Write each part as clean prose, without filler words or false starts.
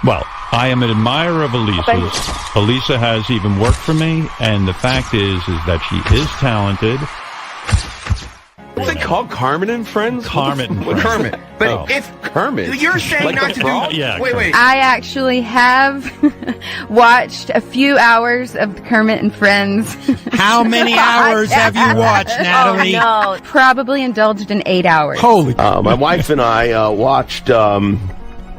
Well, I am an admirer of Elisa's. Elisa has even worked for me, and the fact is that she is talented. What's it called? Kermit and Friends? Kermit and Friends. Kermit. But It's Kermit. You're saying like not to frog? do... Yeah, wait. I actually have watched a few hours of Kermit and Friends. How many hours have you watched, Natalie? Oh, no. Probably indulged in 8 hours. Holy... My wife and I watched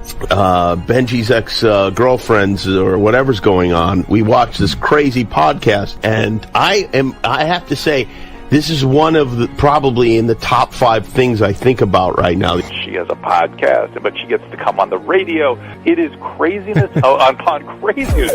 Benji's ex-girlfriends or whatever's going on. We watched this crazy podcast, and I have to say, this is one of the, probably in the top 5 things I think about right now. She has a podcast, but she gets to come on the radio. It is craziness upon craziness.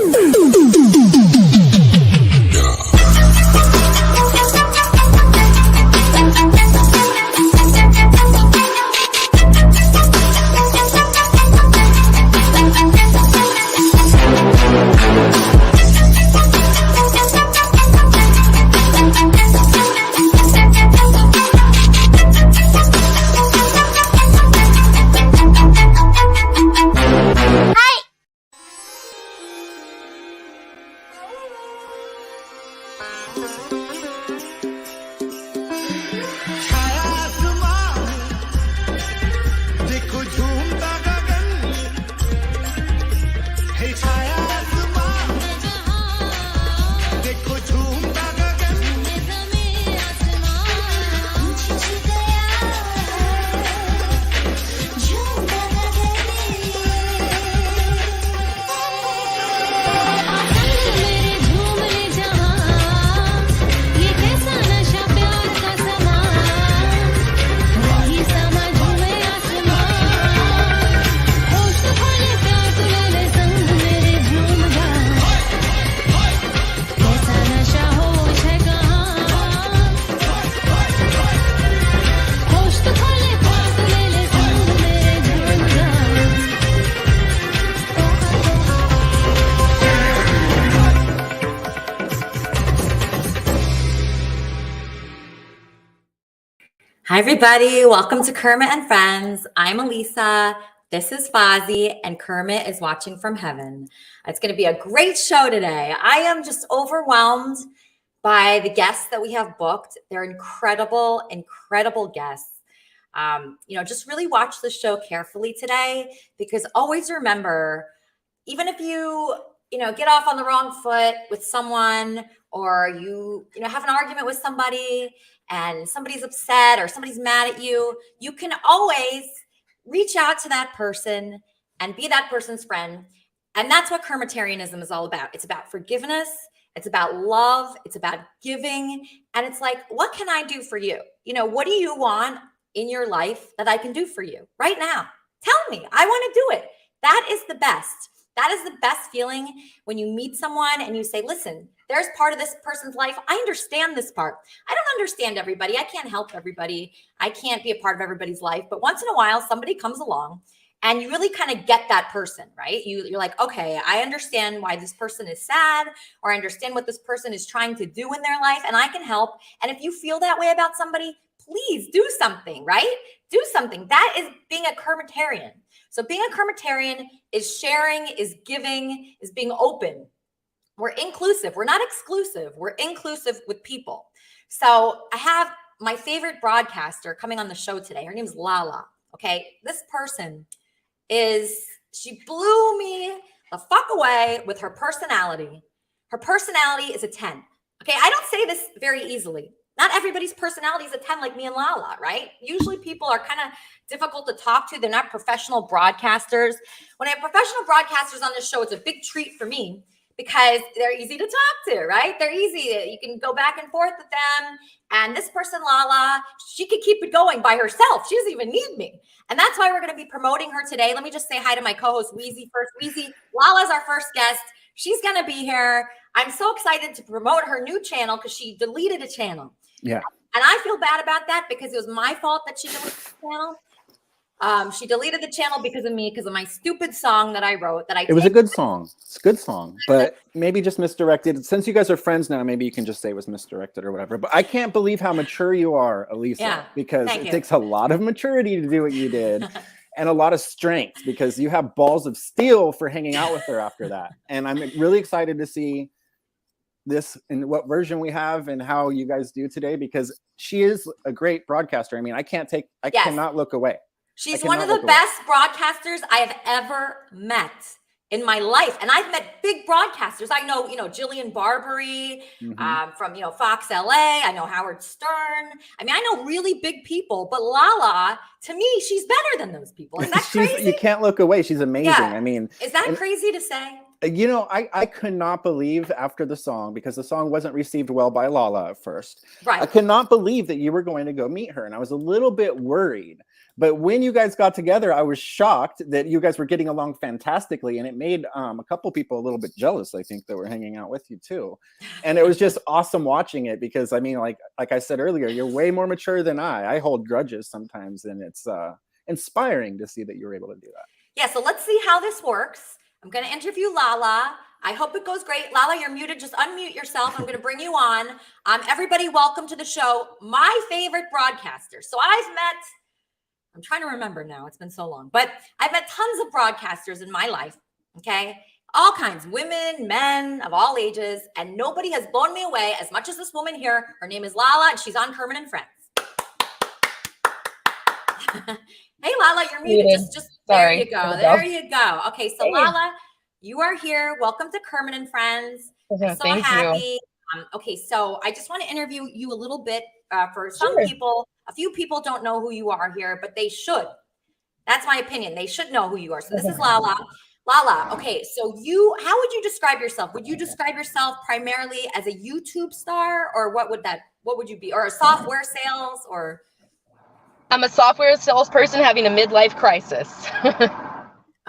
Hi, everybody. Welcome to Kermit and Friends. I'm Elisa. This is Fozzie, and Kermit is watching from heaven. It's going to be a great show today. I am just overwhelmed by the guests that we have booked. They're incredible, incredible guests. Just really watch the show carefully today, because always remember, even if you get off on the wrong foot with someone, or you have an argument with somebody and somebody's upset or somebody's mad at you, you can always reach out to that person and be that person's friend. And that's what Kermitarianism is all about. It's about forgiveness. It's about love. It's about giving. And it's like, what can I do for you? What do you want in your life that I can do for you right now? Tell me. I want to do it. That is the best. That is the best feeling when you meet someone and you say, listen, there's part of this person's life. I understand this part. I don't understand everybody. I can't help everybody. I can't be a part of everybody's life. But once in a while, somebody comes along and you really kind of get that person, right? You're like, okay, I understand why this person is sad, or I understand what this person is trying to do in their life, and I can help. And if you feel that way about somebody, please do something, right? Do something. That is being a Kermitarian. So being a Kermitarian is sharing, is giving, is being open. We're inclusive. We're not exclusive. We're inclusive with people. So I have my favorite broadcaster coming on the show today. Her name is Lala. Okay. This person she blew me the fuck away with her personality. Her personality is a 10. Okay. I don't say this very easily. Not everybody's personality is a 10 like me and Lala, right? Usually people are kind of difficult to talk to. They're not professional broadcasters. When I have professional broadcasters on this show, it's a big treat for me, because they're easy to talk to, right? They're easy. You can go back and forth with them. And this person, Lala, she could keep it going by herself. She doesn't even need me. And that's why we're going to be promoting her today. Let me just say hi to my co-host, Weezy, first. Weezy, Lala's our first guest. She's going to be here. I'm so excited to promote her new channel because she deleted a channel. Yeah. And I feel bad about that because it was my fault that she deleted the channel. She deleted the channel because of me, because of my stupid song that I wrote. It was a good song. It's a good song, but maybe just misdirected. Since you guys are friends now, maybe you can just say it was misdirected or whatever. But I can't believe how mature you are, Elisa, because it takes a lot of maturity to do what you did. and a lot of strength, because you have balls of steel for hanging out with her after that. And I'm really excited to see this and what version we have and how you guys do today, because she is a great broadcaster. I mean, I cannot look away. She's one of the best broadcasters I have ever met in my life. And I've met big broadcasters. I know, Jillian Barbary from, Fox LA. I know Howard Stern. I mean, I know really big people, but Lala, to me, she's better than those people. Is that crazy? You can't look away. She's amazing. Yeah. I mean, is that crazy to say? I could not believe after the song, because the song wasn't received well by Lala at first. Right. I could not believe that you were going to go meet her. And I was a little bit worried. But when you guys got together, I was shocked that you guys were getting along fantastically. And it made a couple people a little bit jealous, I think, that were hanging out with you too. And it was just awesome watching it, because I mean, like I said earlier, you're way more mature than I hold grudges sometimes. And it's inspiring to see that you were able to do that. Yeah. So let's see how this works. I'm going to interview Lala. I hope it goes great. Lala, you're muted. Just unmute yourself. I'm going to bring you on. Everybody, welcome to the show. My favorite broadcaster. So I'm trying to remember now. It's been so long, but I've met tons of broadcasters in my life. Okay. All kinds, women, men of all ages. And nobody has blown me away as much as this woman here. Her name is Lala, and she's on Kermit and Friends. Hey, Lala, you're muted. Just Sorry. There you go. There you go. Okay. So Lala, you are here. Welcome to Kermit and Friends. I'm so happy. Okay. So I just want to interview you a little bit for some people. A few people don't know who you are here, but they should. That's my opinion. They should know who you are. So this is Lala. Lala, okay, so how would you describe yourself? Would you describe yourself primarily as a YouTube star, or what would you be? Or a software sales, or? I'm a software salesperson having a midlife crisis.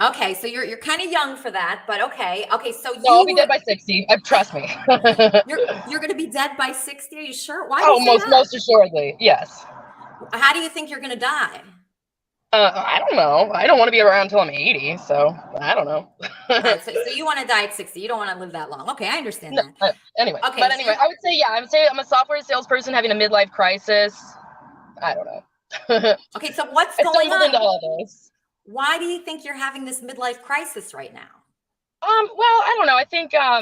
Okay, so you're kind of young for that, but okay. So I'll be dead by 60. Trust me. You're going to be dead by 60. Are you sure? Why? Most assuredly, yes. How do you think you're going to die? I don't know. I don't want to be around until I'm 80, so I don't know. Right, so you want to die at 60. You don't want to live that long. Okay, I understand that. Anyway, I would say, I'm a software salesperson having a midlife crisis. I don't know. Okay, so what's going on? Into all this. Why do you think you're having this midlife crisis right now? Well, I don't know. I think I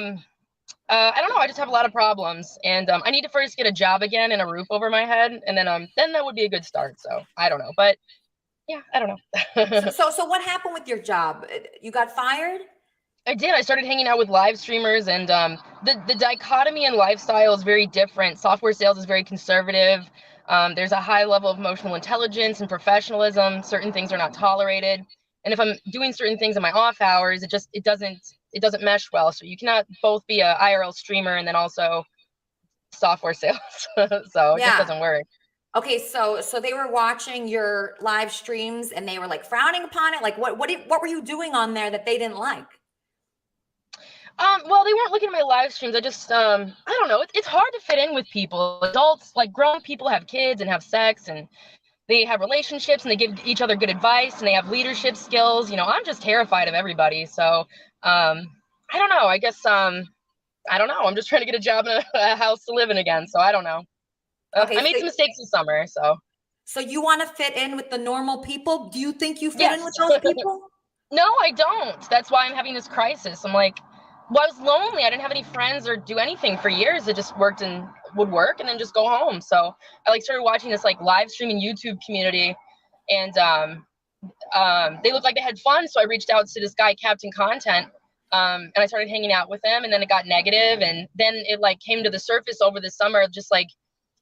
don't know. I just have a lot of problems, and I need to first get a job again and a roof over my head, and then that would be a good start. So I don't know, but yeah, I don't know. So what happened with your job? You got fired? I did. I started hanging out with live streamers, and the dichotomy in lifestyle is very different. Software sales is very conservative. There's a high level of emotional intelligence and professionalism. Certain things are not tolerated. And if I'm doing certain things in my off hours, it doesn't mesh well. So you cannot both be a IRL streamer and then also software sales. So it just doesn't work. Okay, so they were watching your live streams and they were like frowning upon it. Like what were you doing on there that they didn't like? Well, they weren't looking at my live streams. I just, I don't know. It's hard to fit in with people. Adults, like grown people, have kids and have sex, and they have relationships, and they give each other good advice, and they have leadership skills. I'm just terrified of everybody. So, I don't know. I guess, I don't know. I'm just trying to get a job and a house to live in again. So I don't know. Okay, I made some mistakes this summer. So you want to fit in with the normal people? Do you think you fit in with those people? No, I don't. That's why I'm having this crisis. I'm like, well, I was lonely. I didn't have any friends or do anything for years. It just worked and would work and then just go home. So I started watching this live streaming YouTube community, and they looked like they had fun. So I reached out to this guy, Captain Content, and I started hanging out with him, and then it got negative, and then it came to the surface over the summer, just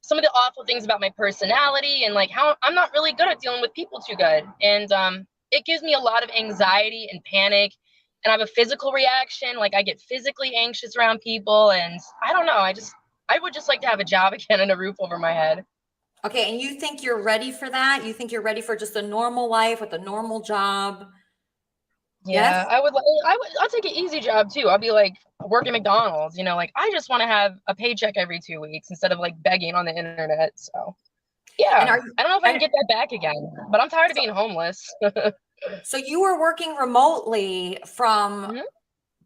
some of the awful things about my personality and how I'm not really good at dealing with people too good. And it gives me a lot of anxiety and panic. And I have a physical reaction. I get physically anxious around people, and I don't know. I would just like to have a job again and a roof over my head. Okay. And you think you're ready for that? You think you're ready for just a normal life with a normal job? Yeah, yes? I'll take an easy job too. I'll be working McDonald's, I just want to have a paycheck every 2 weeks instead of begging on the internet. So yeah, I don't know if I can get that back again, but I'm tired of being homeless. So you were working remotely from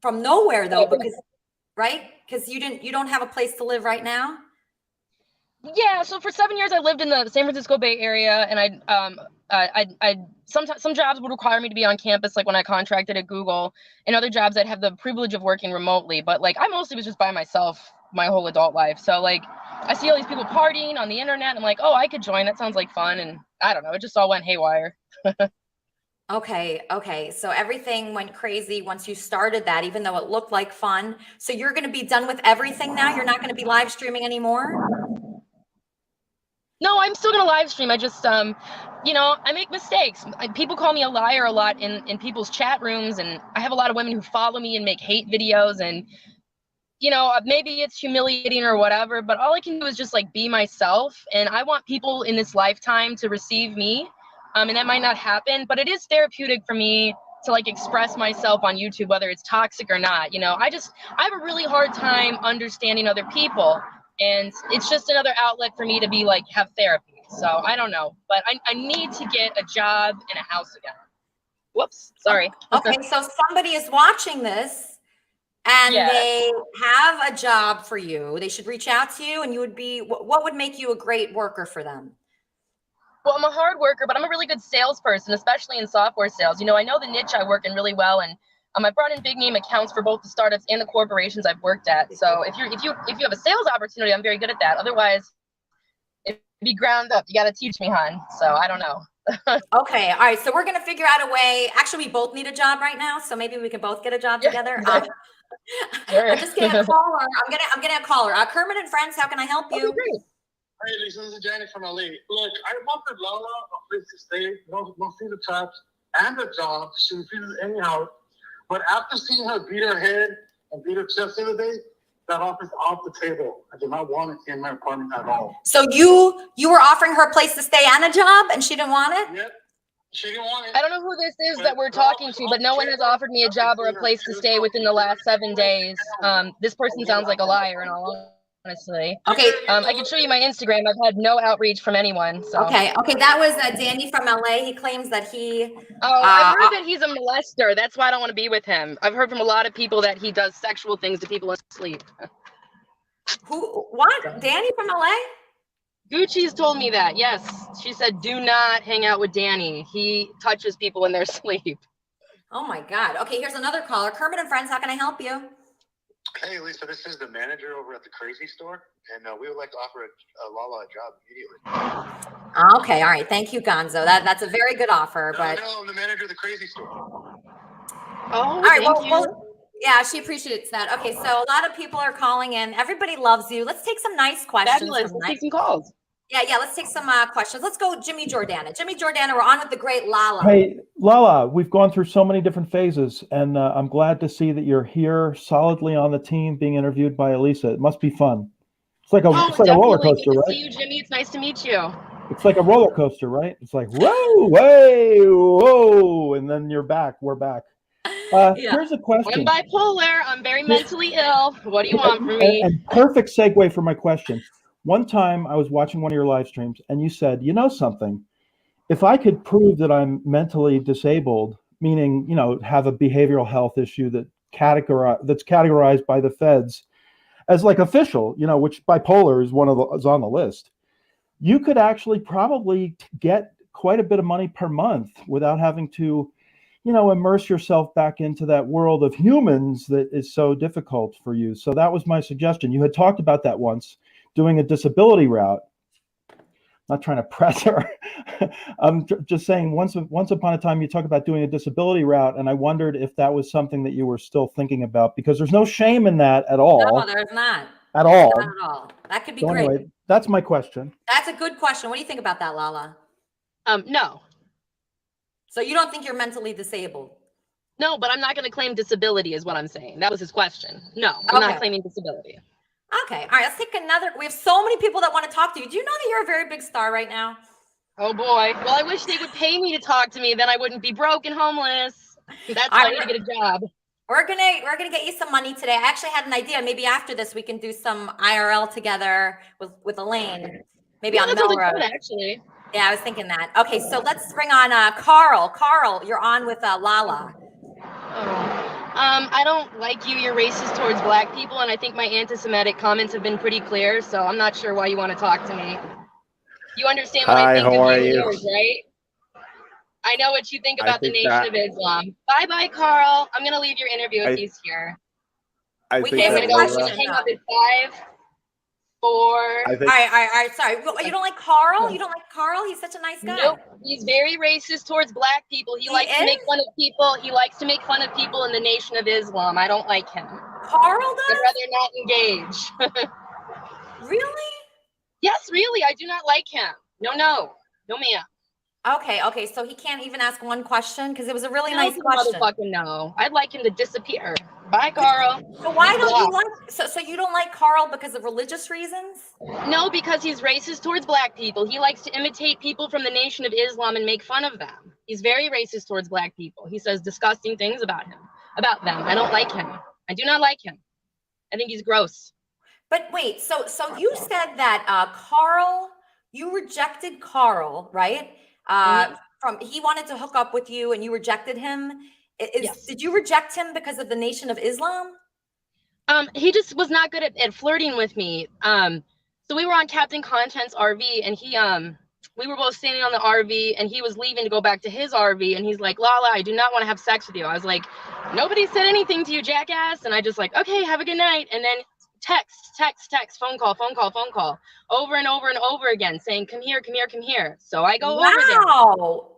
nowhere though, because you don't have a place to live right now. Yeah, so for 7 years I lived in the San Francisco Bay Area, and I sometimes some jobs would require me to be on campus, like when I contracted at Google, and other jobs I'd have the privilege of working remotely. But like I mostly was just by myself my whole adult life. So like I see all these people partying on the internet, and I'm like, oh, I could join. That sounds like fun. And I don't know, it just all went haywire. Okay. So everything went crazy once you started that, even though it looked like fun. So you're going to be done with everything now? You're not going to be live streaming anymore? No, I'm still gonna live stream. I just, I make mistakes. People call me a liar a lot in people's chat rooms, and I have a lot of women who follow me and make hate videos, and maybe it's humiliating or whatever, but all I can do is just like be myself, and I want people in this lifetime to receive me, and that might not happen, but it is therapeutic for me to like express myself on YouTube, whether it's toxic or not. I have a really hard time understanding other people. And it's just another outlet for me to be like, have therapy. So I don't know, but I need to get a job and a house again. Whoops, sorry. Okay, so somebody is watching this and they have a job for you. They should reach out to you, and you would be, what would make you a great worker for them? Well, I'm a hard worker, but I'm a really good salesperson, especially in software sales. I know the niche I work in really well, and I brought in big name accounts for both the startups and the corporations I've worked at. So if you have a sales opportunity, I'm very good at that. Otherwise, it'd be ground up. You got to teach me, hon. So I don't know. Okay. All right. So we're going to figure out a way. Actually, we both need a job right now. So maybe we can both get a job together. Sure. I'm just getting a caller. I'm getting a caller. Kermit and Friends, how can I help you? Okay, great. Hey, Lisa, this is Johnny from LA. Look, I offered Lala a place to stay, no feeder traps, and a job. She refuses any house. But after seeing her beat her head and beat her chest the other day, that offer's off the table. I do not want it in my apartment at all. So you were offering her a place to stay and a job, and she didn't want it? Yep. She didn't want it. I don't know who this is that we're talking to, but no one has offered me a job or a place to stay within the last 7 days. This person sounds like a liar, in all honestly. Okay. I can show you my Instagram. I've had no outreach from anyone. So. Okay. That was Danny from LA. He claims that he. I've heard that he's a molester. That's why I don't want to be with him. I've heard from a lot of people that he does sexual things to people in sleep. Who? What? Danny from LA? Gucci's told me that. Yes, she said, "Do not hang out with Danny. He touches people in their sleep." Oh my God. Okay. Here's another caller. Kermit and Friends. How can I help you? Hey, Lisa, this is the manager over at the Crazy Store, and we would like to offer Lala a job immediately. Okay, all right. Thank you, Gonzo. That's a very good offer. But No, I'm the manager of the Crazy Store. Oh, all right. thank you. Well, yeah, she appreciates that. Okay, so a lot of people are calling in. Everybody loves you. Let's take some nice questions. Fabulous. Let's take some calls. Yeah, let's take some questions. Let's go Jimmy Jordana. Jimmy Jordana, we're on with the great Lala. Hey, Lala, we've gone through so many different phases, and I'm glad to see that you're here solidly on the team being interviewed by Elisa. It must be fun. It's like a roller coaster, Good to right? see you, Jimmy. It's nice to meet you. It's like a roller coaster, right? It's like, whoa, way, whoa, and then you're back. We're back. Here's a question. I'm bipolar. I'm very mentally ill. What do you want from me? And perfect segue for my question. One time I was watching one of your live streams and you said, you know something, if I could prove that I'm mentally disabled, meaning, have a behavioral health issue that's categorized by the feds as like official, which bipolar is is on the list, you could actually probably get quite a bit of money per month without having to, immerse yourself back into that world of humans that is so difficult for you. So that was my suggestion. You had talked about that once, doing a disability route. Not trying to press her. I'm just saying once upon a time you talked about doing a disability route, and I wondered if that was something that you were still thinking about, because there's no shame in that at all. No, there's not. At all. Not at all. That could be So great. anyway, that's my question. That's a good question. What do you think about that, Lala? No. So you don't think you're mentally disabled? No, but I'm not going to claim disability is what I'm saying. That was his question. No, I'm not claiming disability. Okay. All right. Let's take another. We have so many people that want to talk to you. Do you know that you're a very big star right now? Oh boy. Well, I wish they would pay me to talk to me. Then I wouldn't be broke and homeless. That's why I need to get a job. We're gonna get you some money today. I actually had an idea. Maybe after this we can do some IRL together with Elaine. Maybe on Melrose. Actually. Yeah, I was thinking that. Okay, so let's bring on Carl. Carl, you're on with Lala. Oh. I don't like you. You're racist towards black people, and I think my anti-Semitic comments have been pretty clear, so I'm not sure why you want to talk to me. You understand what I Hi, think how of are you and you? yours, right? I know what you think I about the think Nation that of Islam. Bye-bye, Carl. I'm going to leave your interview if I he's here. I We think gave I'm that him going to go Layla. question hang up though. at 5, 4. I All think right, all right, all right. Sorry. You don't like Carl? You don't like Carl? He's such a nice guy. Nope. He's very racist towards black people. He He likes to make is? fun of people. He likes to make fun of people in the Nation of Islam. I don't like him. Carl I'd does? rather not engage. Really? Yes, really. I do not like him. No, ma'am. Okay. So he can't even ask one question because it was a really Hell nice to the question. motherfucking no. I'd like him to disappear. Bye, Carl. So why He's don't you blocked. like? So you don't like Carl because of religious reasons? No, because he's racist towards black people. He likes to imitate people from the Nation of Islam and make fun of them. He's very racist towards black people. He says disgusting things about them. I don't like him. I do not like him. I think he's gross. But wait, so you said that Carl, you rejected Carl, right? From he wanted to hook up with you and you rejected him. Yes. Did you reject him because of the Nation of Islam? He just was not good at flirting with me. So we were on Captain Content's RV, and we were both standing on the RV, and he was leaving to go back to his RV, and he's like, Lala, I do not want to have sex with you. I was like, nobody said anything to you, jackass. And I just like, okay, have a good night. And then text, phone call, over and over and over again, saying, come here. So I go over there.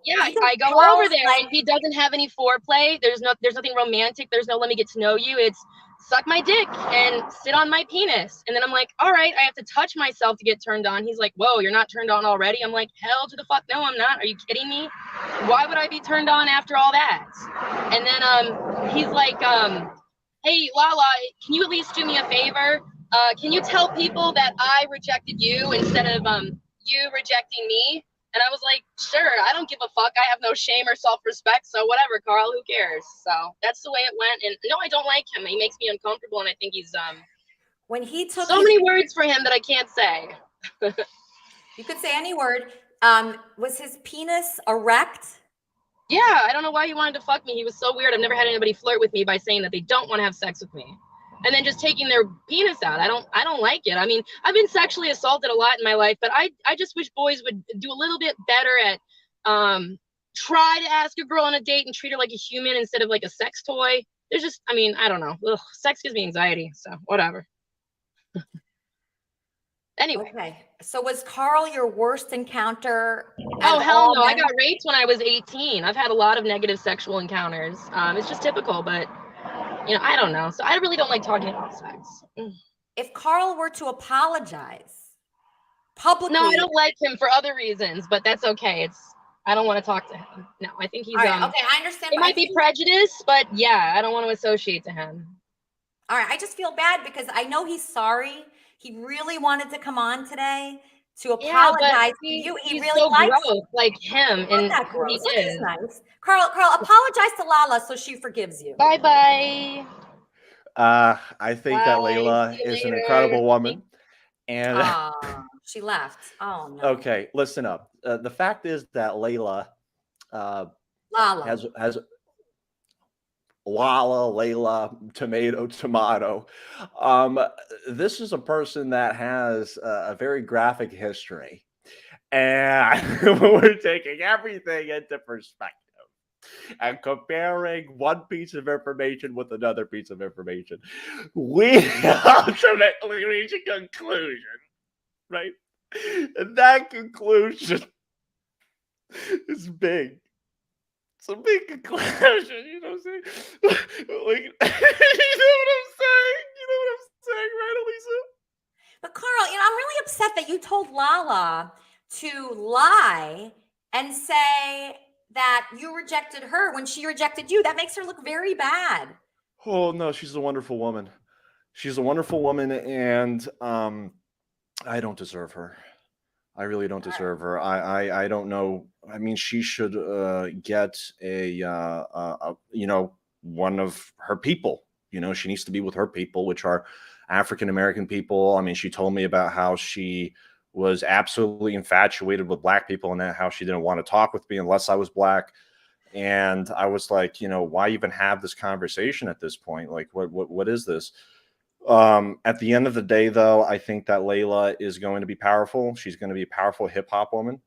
Yeah, I go over there, and he doesn't have any foreplay. There's nothing romantic. There's no let me get to know you. It's suck my dick and sit on my penis. And then I'm like, all right, I have to touch myself to get turned on. He's like, whoa, you're not turned on already? I'm like, hell to the fuck no, I'm not. Are you kidding me? Why would I be turned on after all that? And then he's like, hey, Lala, can you at least do me a favor? Can you tell people that I rejected you instead of you rejecting me? And I was like, sure, I don't give a fuck. I have no shame or self-respect. So whatever, Carl, who cares? So that's the way it went. And no, I don't like him. He makes me uncomfortable. And I think he's when he took so many words for him that I can't say. You could say any word. Was his penis erect? Yeah, I don't know why he wanted to fuck me. He was so weird. I've never had anybody flirt with me by saying that they don't want to have sex with me. And then just taking their penis out. I don't like it. I mean, I've been sexually assaulted a lot in my life, but I just wish boys would do a little bit better at try to ask a girl on a date and treat her like a human instead of like a sex toy. There's just, I mean, I don't know. Ugh, sex gives me anxiety, so whatever. Anyway. Okay. So was Carl your worst encounter? Oh, hell no. I got raped when I was 18. I've had a lot of negative sexual encounters. It's just typical, but I don't know. So I really don't like talking about sex. If Carl were to apologize publicly. No, I don't like him for other reasons, but that's okay. I don't want to talk to him. No, I think he's okay, I understand. It might be prejudice, but yeah, I don't want to associate to him. All right, I just feel bad because I know he's sorry. He really wanted to come on today to apologize to you. He really so likes gross, like him, and that gross. he He's is nice. Carl, apologize to Lala so she forgives you. Bye bye. I think that Layla is an incredible woman. And she left. Oh no. Okay, listen up. The fact is that Layla has Layla, tomato. This is a person that has a very graphic history. And we're taking everything into perspective and comparing one piece of information with another piece of information. We ultimately reach a conclusion, right? And that conclusion is big. It's a big conclusion, you know what I'm saying? You know what I'm saying, right, Elisa? But Carl, I'm really upset that you told Lala to lie and say that you rejected her when she rejected you. That makes her look very bad. Oh no, she's a wonderful woman. She's a wonderful woman, and I don't deserve her. I really don't deserve her. I don't know. I mean, she should get one of her people. She needs to be with her people, which are African American people. I mean, she told me about how she was absolutely infatuated with black people and how she didn't want to talk with me unless I was black. And I was like, why even have this conversation at this point? Like, what is this? At the end of the day, though, I think that Layla is going to be powerful. She's going to be a powerful hip hop woman.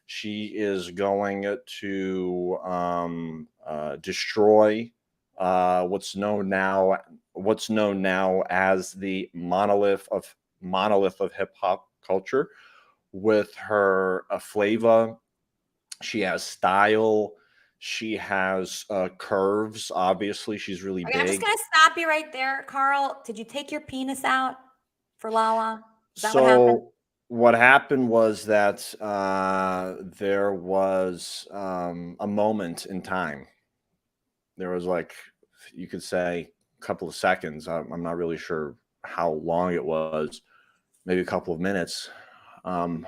She is going to destroy what's known now as the monolith of hip hop culture with her flavor. She has style. She has curves. Obviously, she's really big. I'm just gonna stop you right there, Carl. Did you take your penis out for Lala? Is that what happened? What happened was that there was a moment in time. There was, like, you could say, a couple of seconds. I'm not really sure how long it was. Maybe a couple of minutes. I'm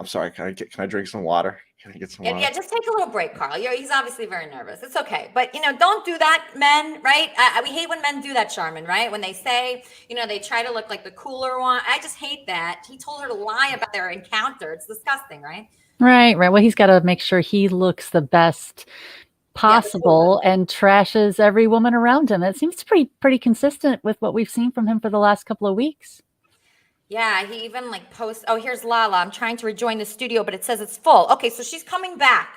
sorry. Can I drink some water? Can I get some water? Yeah, just take a little break, Carl. He's obviously very nervous. It's okay. But, don't do that, men, right? We hate when men do that, Charmin, right? When they say, they try to look like the cooler one. I just hate that. He told her to lie about their encounter. It's disgusting, right? Right. Well, he's got to make sure he looks the best possible and trashes every woman around him. It seems pretty consistent with what we've seen from him for the last couple of weeks. Yeah, he even posts, oh, here's Lala. I'm trying to rejoin the studio, but it says it's full. Okay, so she's coming back.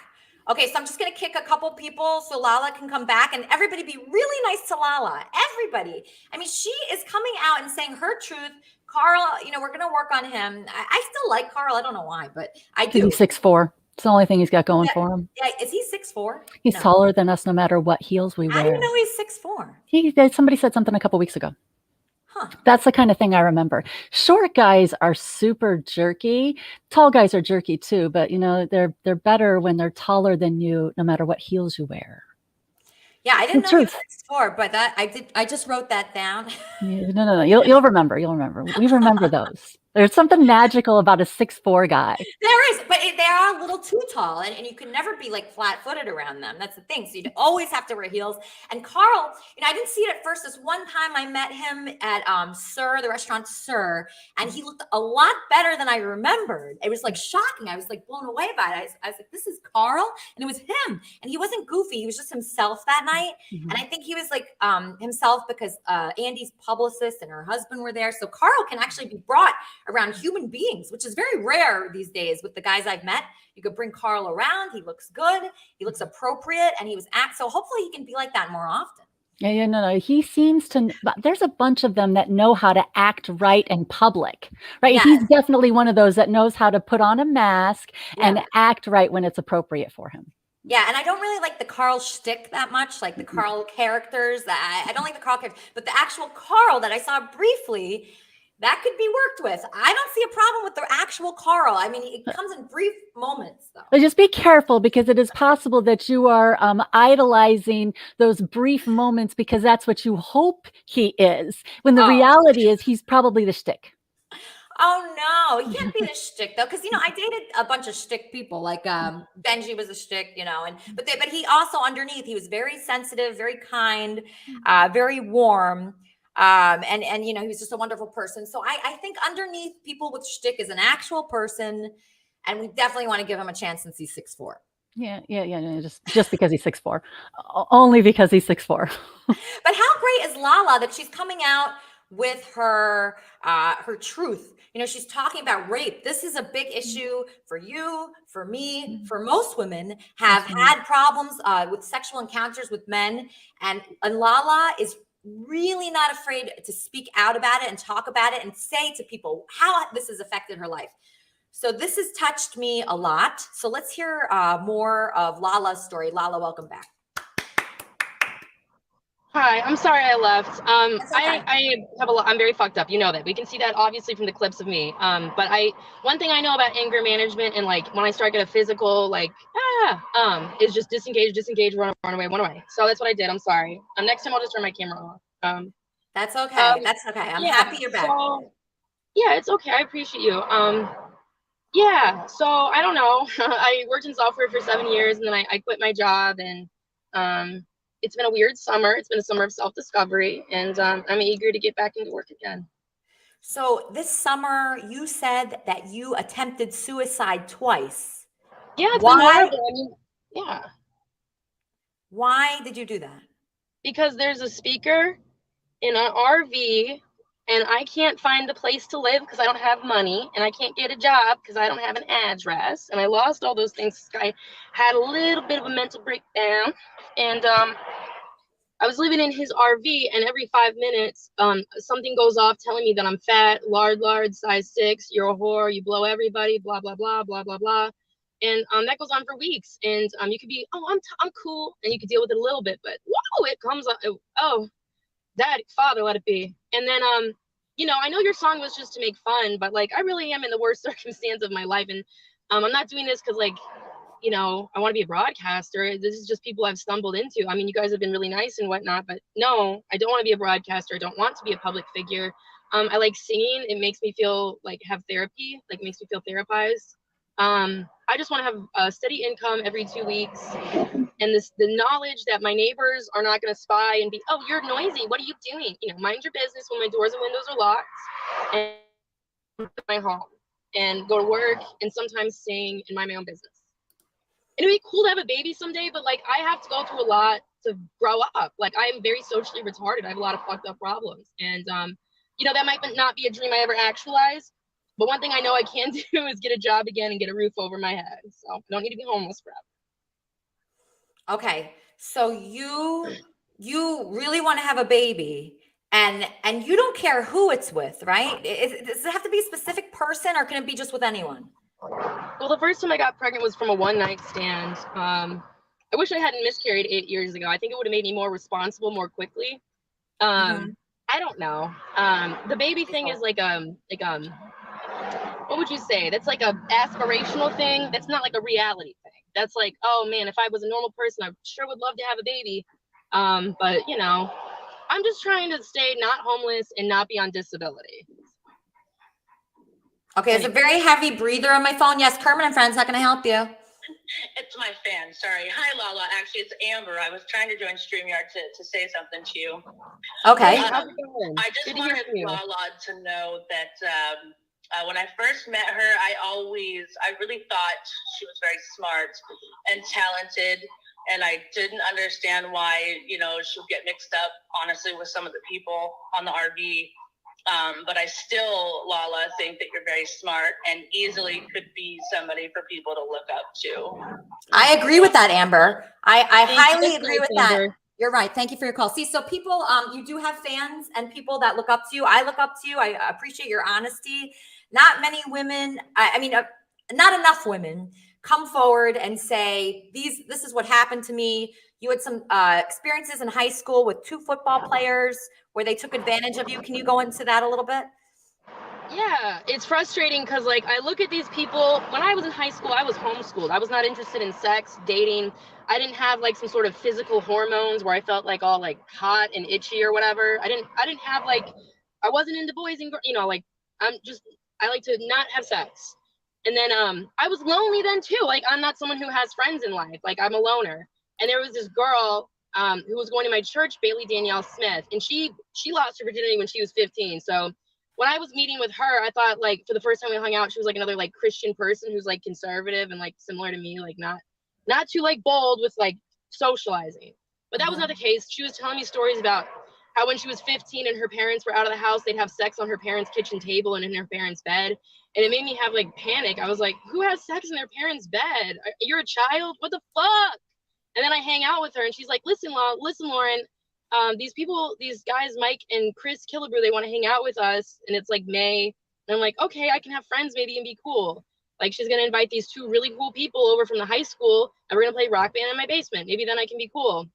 Okay, so I'm just going to kick a couple people so Lala can come back and everybody be really nice to Lala. Everybody. I mean, she is coming out and saying her truth. Carl, we're going to work on him. I still like Carl. I don't know why, but I do. He's 6'4". It's the only thing he's got going for him. Yeah, is he 6'4"? He's taller than us no matter what heels we wear. I didn't know he's 6'4". Somebody said something a couple weeks ago. Huh. That's the kind of thing I remember. Short guys are super jerky. Tall guys are jerky too, but they're better when they're taller than you, no matter what heels you wear. Yeah, I didn't know he was 6'4", but I just wrote that down. No. You'll remember. We remember those. There's something magical about a 6'4" guy. There is, but they are a little too tall, and you can never be flat-footed around them. That's the thing. So you'd always have to wear heels. And Carl, I didn't see it at first. This one time I met him at the restaurant Sir, and he looked a lot better than I remembered. It was shocking. I was blown away by it. I was like, this is Carl, and it was him. And he wasn't goofy. He was just himself that night. Mm-hmm. And I think he was himself because Andy's publicist and her husband were there. So Carl can actually be brought around human beings, which is very rare these days with the guys I've met. You could bring Carl around. He looks good. He looks appropriate. And he was so hopefully he can be like that more often. Yeah, no. He seems to, there's a bunch of them that know how to act right in public, right? Yes. He's definitely one of those that knows how to put on a mask and act right when it's appropriate for him. Yeah, and I don't really like the Carl shtick that much, like the Carl characters. I don't like the Carl characters, but the actual Carl that I saw briefly, that could be worked with. I don't see a problem with the actual Carl. I mean, it comes in brief moments, though. But just be careful, because it is possible that you are idolizing those brief moments because that's what you hope he is, when the reality is he's probably the shtick. Oh, no, he can't be the shtick, though, because, I dated a bunch of shtick people, like Benji was a shtick, but he also underneath, he was very sensitive, very kind, very warm. And he was just a wonderful person. So I think underneath people with shtick is an actual person, and we definitely want to give him a chance since he's 6'4". Yeah. No, just because he's 6'4", only because he's 6'4". But how great is Lala that she's coming out with her truth? She's talking about rape. This is a big issue for you, for me, for most women have had problems with sexual encounters with men, and Lala is really not afraid to speak out about it and talk about it and say to people how this has affected her life. So this has touched me a lot. So let's hear more of Lala's story. Lala, welcome back. Hi, I'm sorry I left. I have a lot. I'm very fucked up. You know that. We can see that obviously from the clips of me. But one thing I know about anger management, and when I start getting a physical, is just disengage, run away. So that's what I did. I'm sorry. Next time I'll just turn my camera off. That's okay. That's okay. I'm happy you're back. So, yeah, it's okay. I appreciate you. Yeah. So I don't know. I worked in software for 7 years, and then I quit my job, and it's been a weird summer. It's been a summer of self-discovery, and I'm eager to get back into work again. So this summer, you said that you attempted suicide twice. Yeah, it's been horrible. I mean, yeah. Why did you do that? Because there's a speaker in an RV and I can't find a place to live because I don't have money, and I can't get a job because I don't have an address, and I lost all those things. I had a little bit of a mental breakdown, and I was living in his RV, and every 5 minutes, something goes off telling me that I'm fat, lard, size 6, you're a whore, you blow everybody, blah, blah, blah, blah, blah, blah. And that goes on for weeks. And you could be, oh, I'm cool, and you could deal with it a little bit, but whoa, it comes up, oh, Dad, Father, let it be. And then, you know, I know your song was just to make fun, but like, I really am in the worst circumstance of my life. And I'm not doing this because, like, you know, I want to be a broadcaster. This is just people I've stumbled into. I mean, you guys have been really nice and whatnot, but no, I don't want to be a broadcaster. I don't want to be a public figure. I like singing. It makes me feel like have therapy, like makes me feel therapized. I just want to have a steady income every 2 weeks. And the knowledge that my neighbors are not going to spy and be, oh, you're noisy. What are you doing? You know, mind your business when my doors and windows are locked, and my home, and go to work, and sometimes sing and mind my own business. It'd be cool to have a baby someday, but like I have to go through a lot to grow up. Like I am very socially retarded. I have a lot of fucked up problems. And you know, that might not be a dream I ever actualize. But one thing I know I can do is get a job again and get a roof over my head. So I don't need to be homeless forever. Okay. So you really want to have a baby, and you don't care who it's with, right? Does it have to be a specific person, or can it be just with anyone? Well, the first time I got pregnant was from a one-night stand. I wish I hadn't miscarried 8 years ago. I think it would have made me more responsible more quickly. I don't know. The baby thing is like what would you say? That's like a aspirational thing. That's not like a reality thing. That's like, oh man, if I was a normal person, I sure would love to have a baby. But you know, I'm just trying to stay not homeless and not be on disability. Okay, it's a very heavy breather on my phone. Yes, Kermit and Friends, how can I help you? It's my fan. Sorry. Hi, Lala. Actually, it's Amber. I was trying to join StreamYard to say something to you. Okay. I just wanted Lala to know that when I first met her, I really thought she was very smart and talented. And I didn't understand why, you know, she would get mixed up, honestly, with some of the people on the RV. But I still, Lala, think that you're very smart and easily could be somebody for people to look up to. I agree with that, Amber. I highly agree with that. You're right. Thank you for your call. See, so people, you do have fans and people that look up to you. I look up to you. I appreciate your honesty. Not many women, not enough women come forward and say, this is what happened to me. You had some experiences in high school with 2 football players where they took advantage of you. Can you go into that a little bit? Yeah, it's frustrating because like I look at these people. When I was in high school, I was homeschooled. I was not interested in sex, dating. I didn't have like some sort of physical hormones where I felt like all like hot and itchy or whatever. I didn't have like, I wasn't into boys and, you know, like I like to not have sex. And then I was lonely then too. Like I'm not someone who has friends in life. Like I'm a loner. And there was this girl who was going to my church, Bailey Danielle Smith, and she lost her virginity when she was 15. So when I was meeting with her, I thought like for the first time we hung out, she was like another like Christian person who's like conservative and like similar to me, like not too like bold with like socializing. But that was not the case. She was telling me stories about how when she was 15 and her parents were out of the house, they'd have sex on her parents' kitchen table and in her parents' bed. And it made me have like panic. I was like, who has sex in their parents' bed? You're a child? What the fuck? And then I hang out with her and she's like, listen, Lauren, these guys, Mike and Chris Killebrew, they want to hang out with us. And it's like May. And I'm like, okay, I can have friends maybe and be cool. Like she's going to invite these 2 really cool people over from the high school and we're going to play Rock Band in my basement. Maybe then I can be cool.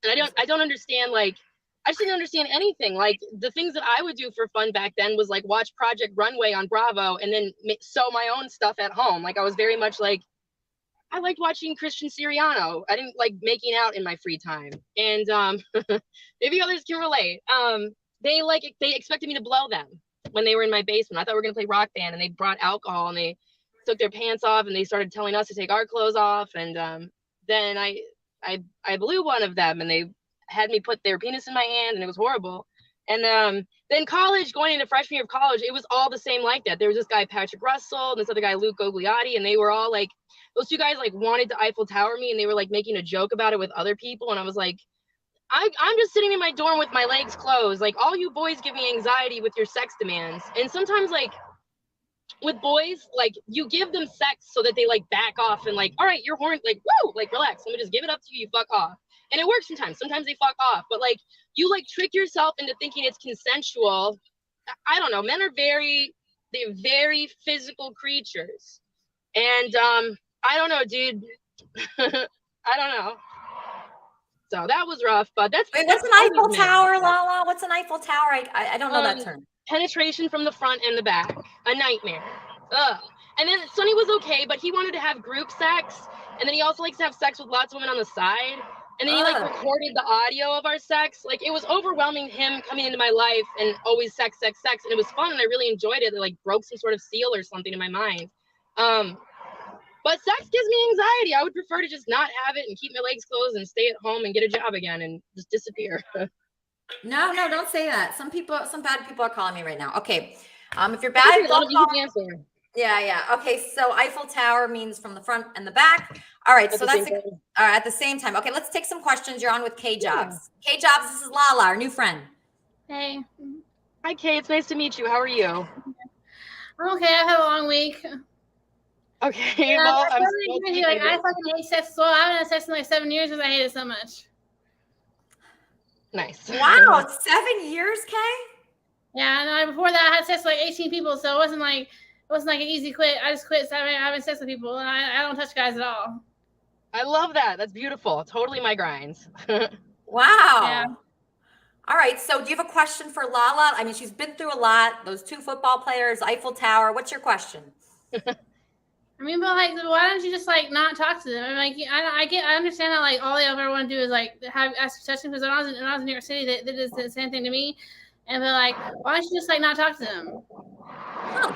And I don't understand, like, I just didn't understand anything. Like the things that I would do for fun back then was like watch Project Runway on Bravo and then sew my own stuff at home. Like I was very much like, I liked watching Christian Siriano. I didn't like making out in my free time. And maybe others can relate. They expected me to blow them when they were in my basement. I thought we were gonna play Rock Band and they brought alcohol and they took their pants off and they started telling us to take our clothes off. And then I blew one of them and they had me put their penis in my hand and it was horrible. And then college, going into freshman year of college, it was all the same like that. There was this guy, Patrick Russell, and this other guy, Luke Gogliotti, and they were all like, those two guys like wanted to Eiffel Tower me, and they were like making a joke about it with other people. And I was like, I'm just sitting in my dorm with my legs closed. Like, all you boys give me anxiety with your sex demands. And sometimes, like, with boys, like, you give them sex so that they like back off and like, all right, you're horny, like, woo, like, relax, let me just give it up to you, you fuck off. And it works sometimes they fuck off, but like, you like trick yourself into thinking it's consensual. I don't know, men are they're very physical creatures. And I don't know, dude. I don't know. So that was rough, but that's what's an Eiffel Tower, Lala? What's an Eiffel Tower? I don't know that term. Penetration from the front and the back. A nightmare. Ugh. And then Sonny was okay, but he wanted to have group sex, and then he also likes to have sex with lots of women on the side. And then he like recorded the audio of our sex. Like, it was overwhelming, him coming into my life and always sex. And it was fun, and I really enjoyed it. It like broke some sort of seal or something in my mind. But sex gives me anxiety. I would prefer to just not have it and keep my legs closed and stay at home and get a job again and just disappear. No, don't say that. Some bad people are calling me right now. Okay. If you're bad, Yeah. Okay. So Eiffel Tower means from the front and the back. All right. So that's all right. At the same time. Okay. Let's take some questions. You're on with K Jobs. Yeah. K Jobs, this is Lala, our new friend. Hey. Hi, Kay. It's nice to meet you. How are you? I'm okay. I've had a long week. Okay. Yeah, well, I'm like, I fucking hate sex. So I haven't had sex in like 7 years because I hate it so much. Nice. Wow, 7 years, Kay? Yeah, and before that I had sex with like 18 people, so it wasn't like an easy quit. I just quit having sex with people, and I don't touch guys at all. I love that. That's beautiful. Totally my grinds. Wow. Yeah. All right. So do you have a question for Lala? I mean, she's been through a lot. Those 2 football players, Eiffel Tower. What's your question? I mean, but like, why don't you just like not talk to them? I mean, like, I understand that like all they ever want to do is like ask for touching, because when I was in New York City, they did the same thing to me, and they're like, why don't you just like not talk to them?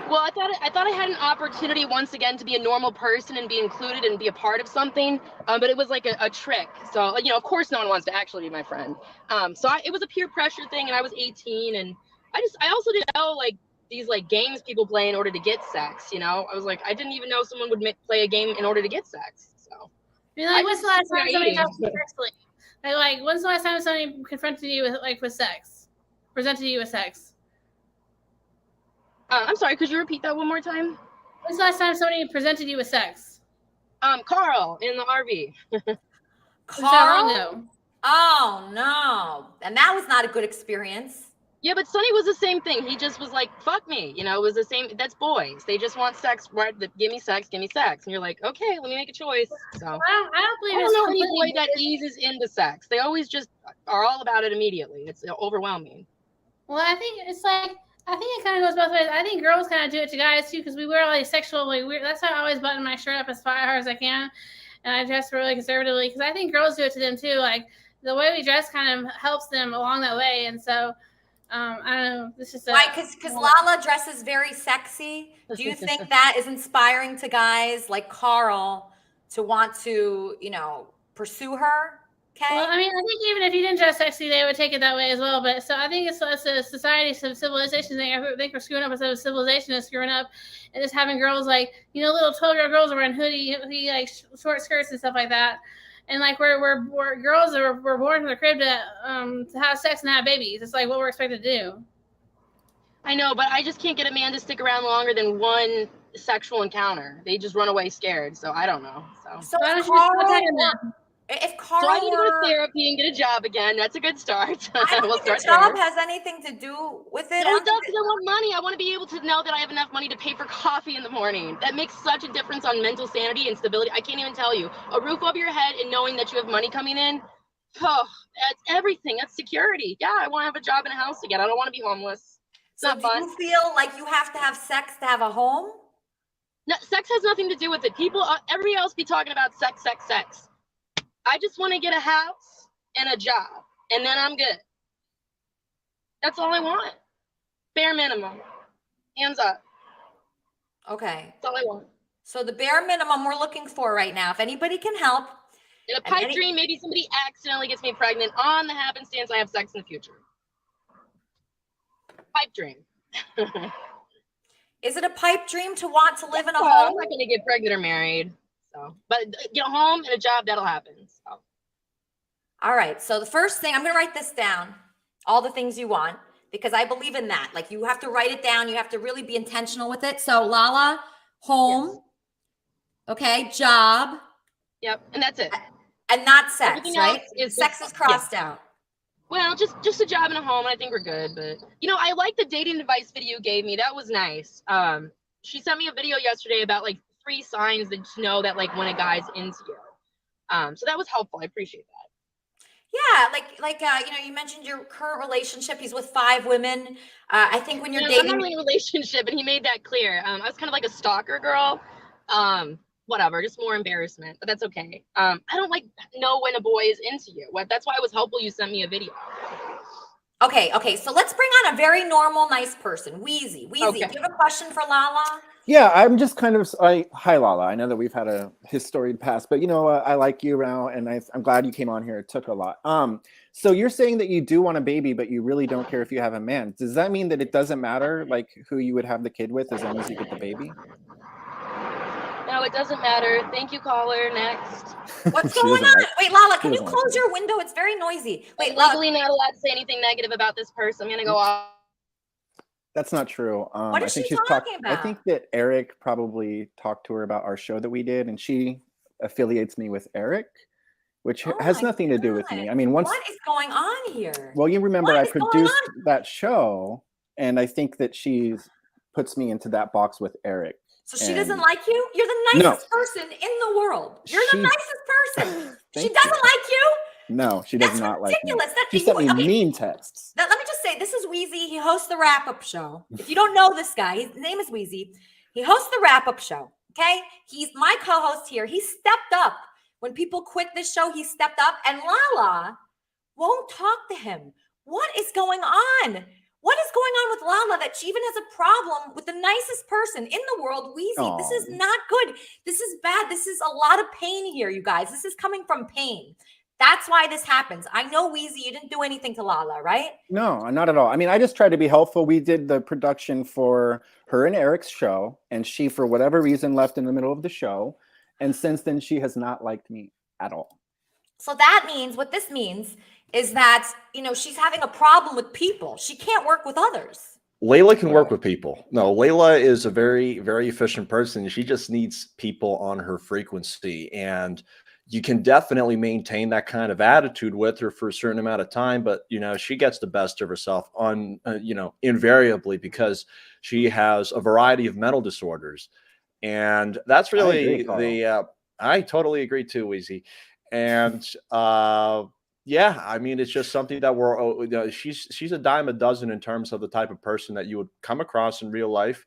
Well, I thought I had an opportunity once again to be a normal person and be included and be a part of something, but it was like a trick. So, you know, of course, no one wants to actually be my friend. It was a peer pressure thing, and I was 18, and I also didn't know like these like games people play in order to get sex. You know, I was like, I didn't even know someone would play a game in order to get sex. So, I mean, like, when's the last time somebody talked to you sexually? Like, when's the last time somebody confronted you with sex, presented you with sex? I'm sorry, could you repeat that one more time? When's the last time somebody presented you with sex? Carl in the RV. Carl? Oh no. And that was not a good experience. Yeah, but Sonny was the same thing. He just was like, fuck me. You know, it was the same. That's boys. They just want sex. Right? Give me sex. And you're like, okay, let me make a choice. So I don't believe I don't know any boy that eases into sex. They always just are all about it immediately. It's overwhelming. Well, I think it's like, I think it kind of goes both ways. I think girls kind of do it to guys too, because we wear all these sexual, like, weird. That's why I always button my shirt up as far as I can, and I dress really conservatively, because I think girls do it to them too. Like, the way we dress kind of helps them along that way, and so I don't know. This is why, because Lala dresses very sexy. Do you think that is inspiring to guys like Carl to want to, you know, pursue her? Okay. Well, I mean, I think even if you didn't dress sexy, they would take it that way as well. But so I think it's a society, civilization thing. I think we're screwing up instead of civilization is screwing up, and just having girls like, you know, little 12-year-old girls wearing hoodie like short skirts and stuff like that. And like we're girls that we're born from the crib to have sex and have babies. It's like what we're expected to do. I know, but I just can't get a man to stick around longer than one sexual encounter. They just run away scared. So I don't know. So why don't you if Carl so I need to go to therapy and get a job again. That's a good start. I don't think a job has anything to do with it. No, it does, because I want money. I want to be able to know that I have enough money to pay for coffee in the morning. That makes such a difference on mental sanity and stability. I can't even tell you. A roof over your head and knowing that you have money coming in, oh, that's everything. That's security. Yeah, I want to have a job and a house again. I don't want to be homeless. It's so not fun. Do you feel like you have to have sex to have a home? No, sex has nothing to do with it. People, everybody else be talking about sex. I just want to get a house and a job, and then I'm good. That's all I want. Bare minimum. Hands up. Okay. That's all I want. So the bare minimum we're looking for right now, if anybody can help. In a pipe dream, maybe somebody accidentally gets me pregnant on the happenstance I have sex in the future. pipe dream. Is it a pipe dream to want to live in a Well, home? I'm not gonna get pregnant or married, so but get a home and a job, that'll happen. So. All right. So the first thing, I'm gonna write this down. All the things you want, because I believe in that. Like you have to write it down. You have to really be intentional with it. So Lala, home. Yes. Okay, job. Yep, and that's it. And not sex, Everything right? Is sex is crossed out. Well, just a job and a home, and I think we're good. But I like the dating advice video you gave me. That was nice. She sent me a video yesterday about like 3 signs that you know that like when a guy's into you. So that was helpful. I appreciate that. Yeah, you mentioned your current relationship. He's with 5 women. I think when you're dating, I'm not really in a relationship, and he made that clear. I was kind of like a stalker girl. Whatever, just more embarrassment, but that's okay. I don't know when a boy is into you. That's why it was helpful you sent me a video. Okay. So let's bring on a very normal, nice person. Weezy, okay. Do you have a question for Lala? Yeah, I'm just kind of hi Lala. I know that we've had a storied past, but I like you now, and I'm glad you came on here. It took a lot. So you're saying that you do want a baby, but you really don't care if you have a man. Does that mean that it doesn't matter like who you would have the kid with as long as you get the baby? No, it doesn't matter. Thank you, caller. Next. What's going on? Wait, Lala, can you close your window? It's very noisy. Wait, I'm legally not allowed to say anything negative about this person. I'm gonna go off. That's not true. What is she talking about? I think that Eric probably talked to her about our show that we did, and she affiliates me with Eric, which has nothing to do with me. I mean, what is going on here? Well, you remember I produced that show, and I think that she puts me into that box with Eric. So she doesn't like you? You're the nicest person in the world. You're the nicest person. She doesn't like you? No, she does not like me. That's ridiculous. She sent me mean texts. Now, let me just say, this is Weezy. He hosts the wrap-up show. If you don't know this guy, his name is Weezy. He hosts the wrap-up show, okay? He's my co-host here. He stepped up. When people quit this show, he stepped up, and Lala won't talk to him. What is going on? What is going on with Lala that she even has a problem with the nicest person in the world, Weezy? Aww. This is not good. This is bad. This is a lot of pain here, you guys. This is coming from pain. That's why this happens. I know, Weezy, you didn't do anything to Lala, right? No, not at all. I mean, I just tried to be helpful. We did the production for her and Eric's show, and she, for whatever reason, left in the middle of the show. And since then, she has not liked me at all. So that means, what this means is that, she's having a problem with people. She can't work with others. Layla can work with people. No, Layla is a very, very efficient person. She just needs people on her frequency. And you can definitely maintain that kind of attitude with her for a certain amount of time. But, she gets the best of herself invariably, because she has a variety of mental disorders. And that's really I totally agree too, Weezy. And, yeah, I mean, it's just something that she's a dime a dozen in terms of the type of person that you would come across in real life.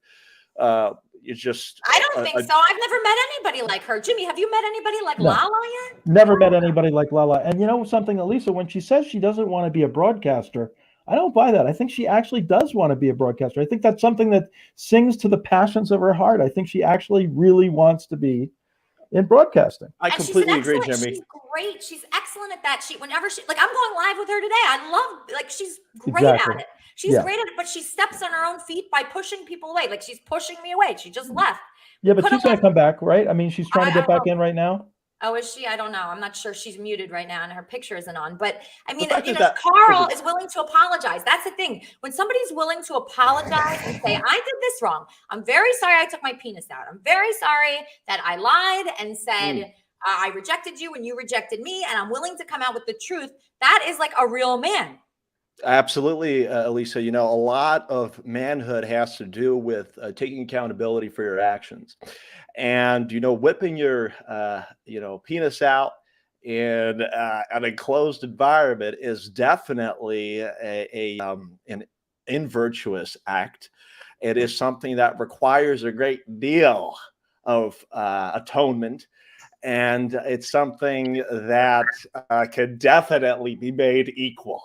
It's just I don't think so. I've never met anybody like her. Jimmy, have you met anybody like Lala yet? Never met anybody like Lala. And you know something, Elisa, when she says she doesn't want to be a broadcaster, I don't buy that. I think she actually does want to be a broadcaster. I think that's something that sings to the passions of her heart. I think she actually really wants to be in broadcasting. I completely agree, Jimmy. She's great. She's excellent at that. Whenever I'm going live with her today. I love, she's great at it. She's great at it, but she steps on her own feet by pushing people away. Like, she's pushing me away. She just left. Yeah, but she's going to come back, right? I mean, she's trying to get back in right now. Oh, is she? I don't know. I'm not sure. She's muted right now and her picture isn't on. But I mean, Carl is willing to apologize. That's the thing. When somebody's willing to apologize and say, I did this wrong. I'm very sorry I took my penis out. I'm very sorry that I lied and said I rejected you and you rejected me. And I'm willing to come out with the truth. That is like a real man. Absolutely, Elisa. A lot of manhood has to do with taking accountability for your actions. And, whipping your, penis out in an enclosed environment is definitely an invirtuous act. It is something that requires a great deal of atonement. And it's something that can definitely be made equal.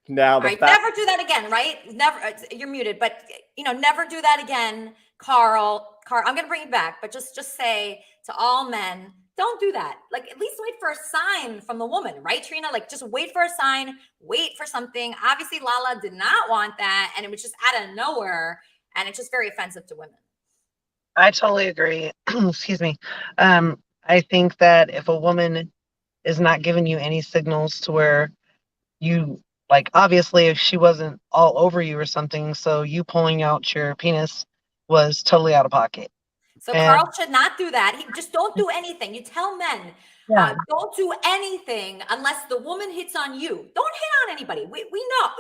Now, never do that again, right? Never. You're muted, but never do that again, Carl. I'm going to bring you back, but just say to all men, don't do that. Like, at least wait for a sign from the woman, right, Trina? Like, just wait for a sign, wait for something. Obviously, Lala did not want that, and it was just out of nowhere, and it's just very offensive to women. I totally agree. Excuse me. I think that if a woman is not giving you any signals to where you, like, obviously if she wasn't all over you or something, so you pulling out your penis was totally out of pocket. So And Carl should not do that. He just don't do anything. You tell men, don't do anything unless the woman hits on you. Don't hit on anybody. We know,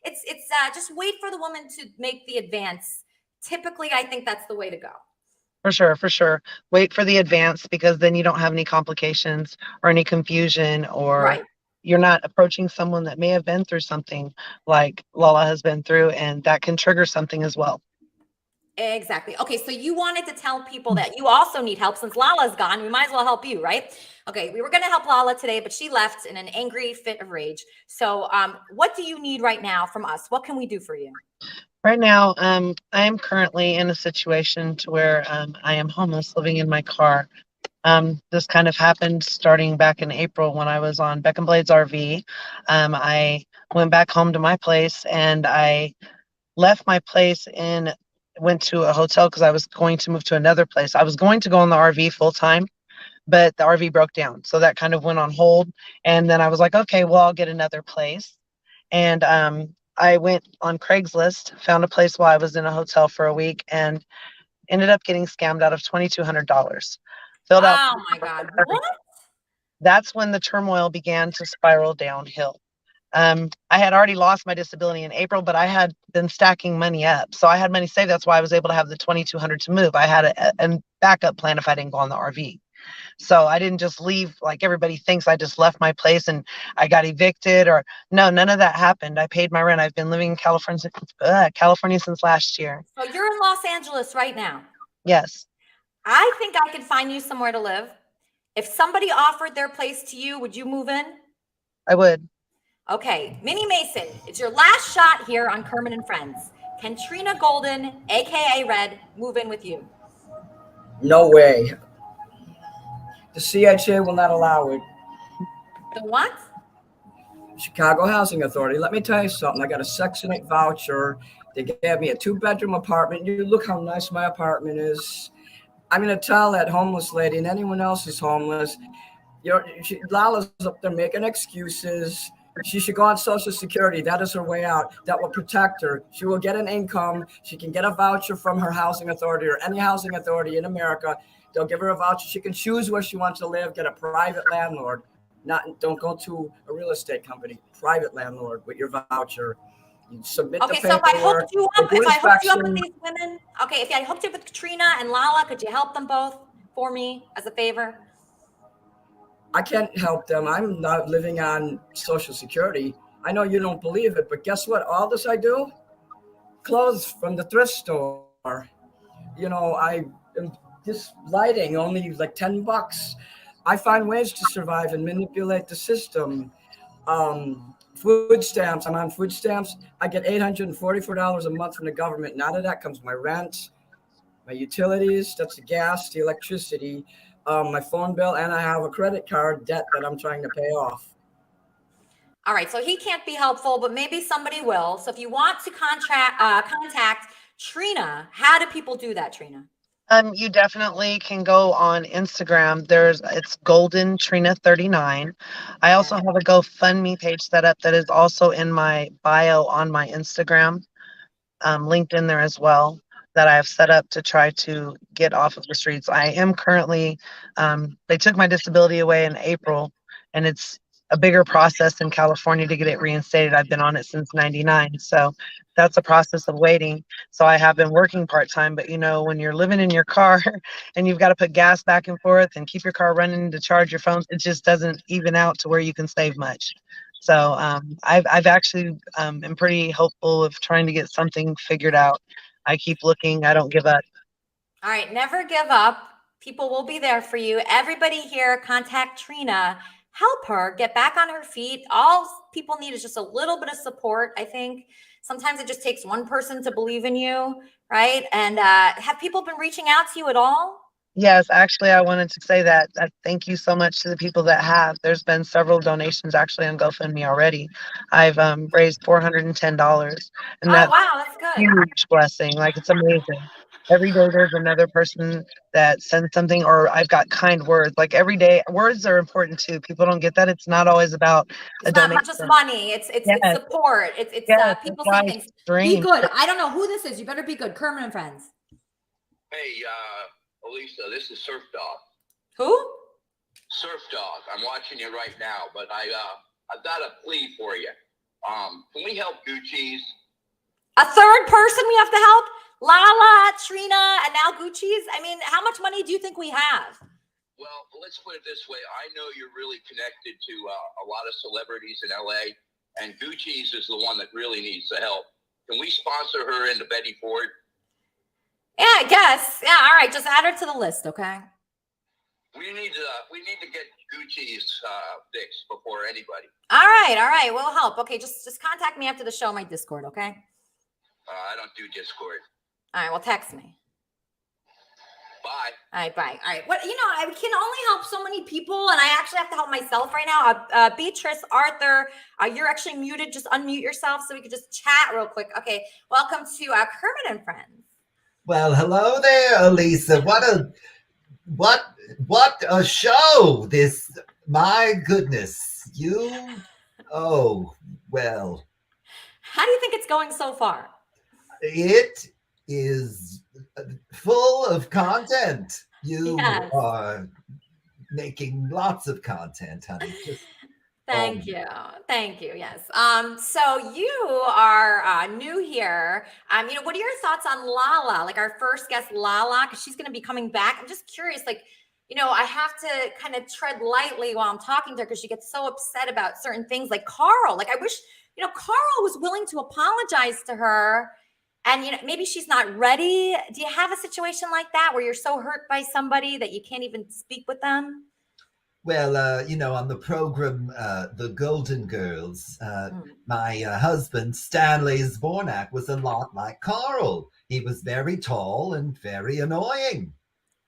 it's just wait for the woman to make the advance. Typically, I think that's the way to go. For sure. Wait for the advance, because then you don't have any complications or any confusion, or you're not approaching someone that may have been through something like Lala has been through, and that can trigger something as well. Exactly. Okay, so you wanted to tell people that you also need help. Since Lala's gone, we might as well help you, right? Okay, we were going to help Lala today, but she left in an angry fit of rage. So what do you need right now from us? What can we do for you? Right now, I am currently in a situation to where I am homeless, living in my car. This kind of happened starting back in April when I was on Beck and Blade's RV. I went back home to my place, and I left my place and went to a hotel because I was going to move to another place. I was going to go on the RV full time, but the RV broke down. So that kind of went on hold. And then I was like, okay, well, I'll get another place. And I went on Craigslist, found a place while I was in a hotel for a week, and ended up getting scammed out of $2,200. Filled out. Oh my God. What? That's when the turmoil began to spiral downhill. I had already lost my disability in April, but I had been stacking money up. So I had money saved. That's why I was able to have the $2,200 to move. I had a backup plan if I didn't go on the RV. So I didn't just leave like everybody thinks. I just left my place and I got evicted, or no, none of that happened. I paid my rent. I've been living in California since last year. So you're in Los Angeles right now? Yes. I think I could find you somewhere to live. If somebody offered their place to you, would you move in? I would. Okay, Minnie Mason, it's your last shot here on Kermit and Friends. Can Trina Golden, aka Red, move in with you? No way. The CHA will not allow it. The what? Chicago Housing Authority. Let me tell you something. I got a Section 8 voucher. They gave me a 2-bedroom apartment. You look how nice my apartment is. I'm going to tell that homeless lady and anyone else who's homeless, Lala's up there making excuses. She should go on Social Security. That is her way out. That will protect her. She will get an income. She can get a voucher from her housing authority or any housing authority in America. They'll give her a voucher. She can choose where she wants to live, get a private landlord. Don't go to a real estate company. Private landlord with your voucher. You submit the paperwork. Okay, so if I hooked you up with these women, if I hooked you up with Trina and Lala, could you help them both for me as a favor? I can't help them. I'm not living on Social Security. I know you don't believe it, but guess what? All this I do? Clothes from the thrift store. I am just lighting, only like $10. I find ways to survive and manipulate the system. Food stamps. I'm on food stamps. I get $844 a month from the government. And out of that comes my rent, my utilities, that's the gas, the electricity, my phone bill, and I have a credit card debt that I'm trying to pay off. All right, so he can't be helpful, but maybe somebody will. So if you want to contact Trina, how do people do that, Trina? You definitely can go on Instagram. It's Golden Trina 39. I also have a GoFundMe page set up that is also in my bio on my Instagram, linked in there as well, that I have set up to try to get off of the streets. I am currently, they took my disability away in April, and it's a bigger process in California to get it reinstated. I've been on it since '99. So that's a process of waiting. So I have been working part-time, but when you're living in your car and you've got to put gas back and forth and keep your car running to charge your phone, it just doesn't even out to where you can save much. So I've actually been pretty hopeful of trying to get something figured out. I keep looking. I don't give up. All right. Never give up. People will be there for you. Everybody here, contact Trina. Help her get back on her feet. All people need is just a little bit of support, I think. Sometimes it just takes one person to believe in you, right? And have people been reaching out to you at all? Yes, actually, I wanted to say that. Thank you so much to the people that have. There's been several donations actually on GoFundMe already. I've raised $410, and Oh that's wow, that's a good. huge blessing. Like, it's amazing. Every day there's another person that sends something, or I've got kind words. Like, every day, words are important too. People don't get that. It's not always about a It's not donation. just money. It's Yes, support. It's yes, that's people why saying it's things. Be dream. good. I don't know who this is. You better be good. Kermit and Friends. Hey, Elisa, this is Surf Dog. Who? Surf Dog. I'm watching you right now, but I've got a plea for you. Can we help Gucci's? A third person we have to help? Lala, Trina, and now Gucci's? I mean, how much money do you think we have? Well, let's put it this way. I know you're really connected to a lot of celebrities in LA, and Gucci's is the one that really needs the help. Can we sponsor her into Betty Ford? Yeah, I guess. Yeah, all right. Just add her to the list, okay? We need to get Gucci's fixed before anybody. All right. We'll help. Okay, just contact me after the show on my Discord, okay? I don't do Discord. All right, well, text me. Bye. All right, bye. All right. What, I can only help so many people, and I actually have to help myself right now. Beatrice Arthur, you're actually muted. Just unmute yourself so we could just chat real quick. Okay, welcome to Kermit and Friends. Well, hello there, Elisa. What a show! This, my goodness, you. Oh, well. How do you think it's going so far? It is full of content. You are making lots of content, honey. Thank you. Yes. So you are new here. What are your thoughts on Lala? Like our first guest, Lala, because she's going to be coming back. I'm just curious, I have to kind of tread lightly while I'm talking to her because she gets so upset about certain things like Carl. Like I wish, Carl was willing to apologize to her. And, maybe she's not ready. Do you have a situation like that where you're so hurt by somebody that you can't even speak with them? Well, on the program, The Golden Girls, my husband, Stanley Zbornak, was a lot like Carl. He was very tall and very annoying.